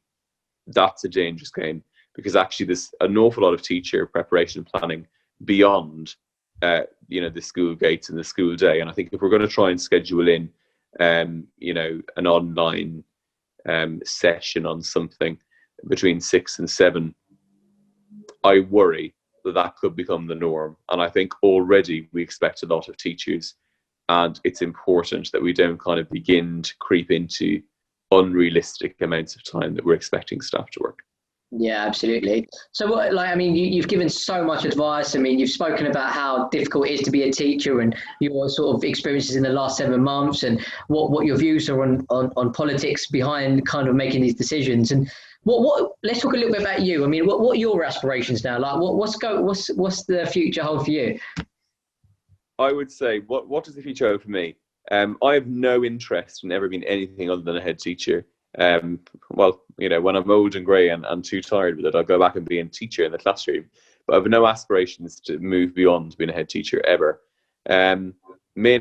that's a dangerous game. Because actually there's an awful lot of teacher preparation and planning beyond the school gates and the school day. And I think if we're going to try and schedule in an online session on something between 6 and 7, I worry that could become the norm. And I think already we expect a lot of teachers, and it's important that we don't kind of begin to creep into unrealistic amounts of time that we're expecting staff to work. Yeah, absolutely. So you've given so much advice. You've spoken about how difficult it is to be a teacher and your sort of experiences in the last 7 months and what your views are on politics behind kind of making these decisions. And let's talk a little bit about you. What are your aspirations now? Like what's the future hold for you? I would say, what does the future hold for me? I have no interest in ever being anything other than a head teacher. When I'm old and grey and too tired with it, I'll go back and be a teacher in the classroom. But I have no aspirations to move beyond being a head teacher ever. Mainly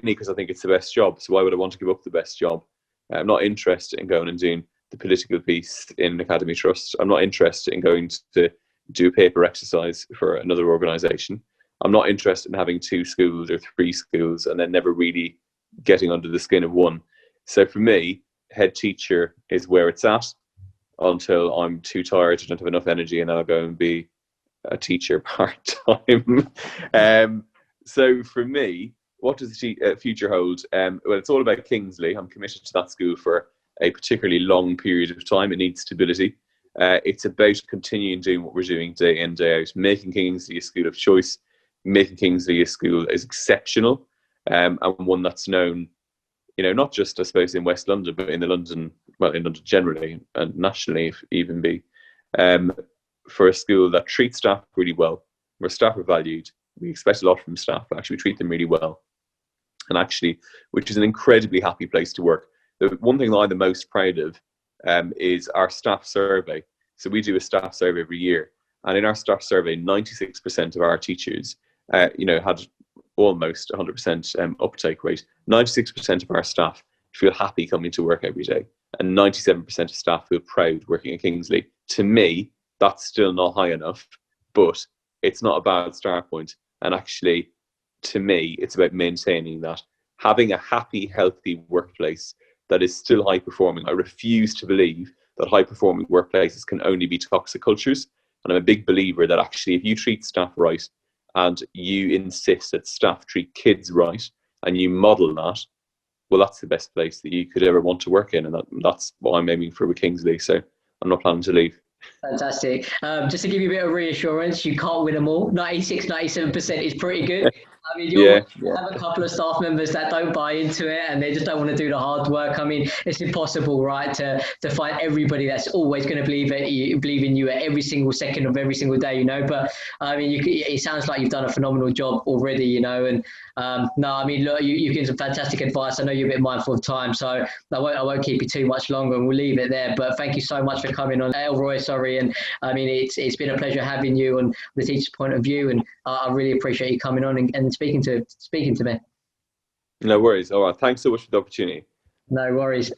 because I think it's the best job. So why would I want to give up the best job? I'm not interested in going and doing the political piece in an academy trust. I'm not interested in going to do a paper exercise for another organisation. I'm not interested in having 2 schools or 3 schools and then never really getting under the skin of one. So for me, head teacher is where it's at until I'm too tired, I don't have enough energy, and I'll go and be a teacher part-time. So for me, what does the future hold? Well, it's all about Kingsley. I'm committed to that school for a particularly long period of time. It needs stability. It's about continuing doing what we're doing day in, day out, making Kingsley a school of choice, making Kingsley a school is exceptional, and one that's known, not just, I suppose, in West London, but in London generally and nationally, if even be, for a school that treats staff really well, where staff are valued. We expect a lot from staff, but actually we treat them really well. And actually, which is an incredibly happy place to work. The one thing that I'm the most proud of is our staff survey. So we do a staff survey every year. And in our staff survey, 96% of our teachers, had almost 100% uptake rate. 96% of our staff feel happy coming to work every day, and 97% of staff feel proud working at Kingsley. To me, that's still not high enough, but it's not a bad start point. And actually, to me, it's about maintaining that, having a happy, healthy workplace that is still high performing. I refuse to believe that high performing workplaces can only be toxic cultures. And I'm a big believer that actually, if you treat staff right and you insist that staff treat kids right and you model that, well, that's the best place that you could ever want to work in. And that's what I'm aiming for with Kingsley. So I'm not planning to leave. Fantastic. Just to give you a bit of reassurance, you can't win them all. 96, 97% is pretty good. I mean, you'll Yeah. have a couple of staff members that don't buy into it and they just don't want to do the hard work. I mean, it's impossible, right, to find everybody that's always going to believe in you at every single second of every single day, you know. But I mean, it sounds like you've done a phenomenal job already, you know. And no, I mean, look, you've given some fantastic advice. I know you're a bit mindful of time, so I won't keep you too much longer, and we'll leave it there. But thank you so much for coming on, Elroy. Sorry, and I mean, it's been a pleasure having you on the teacher's point of view, and I really appreciate you coming on and speaking to me. No worries. All right. Thanks so much for the opportunity. No worries.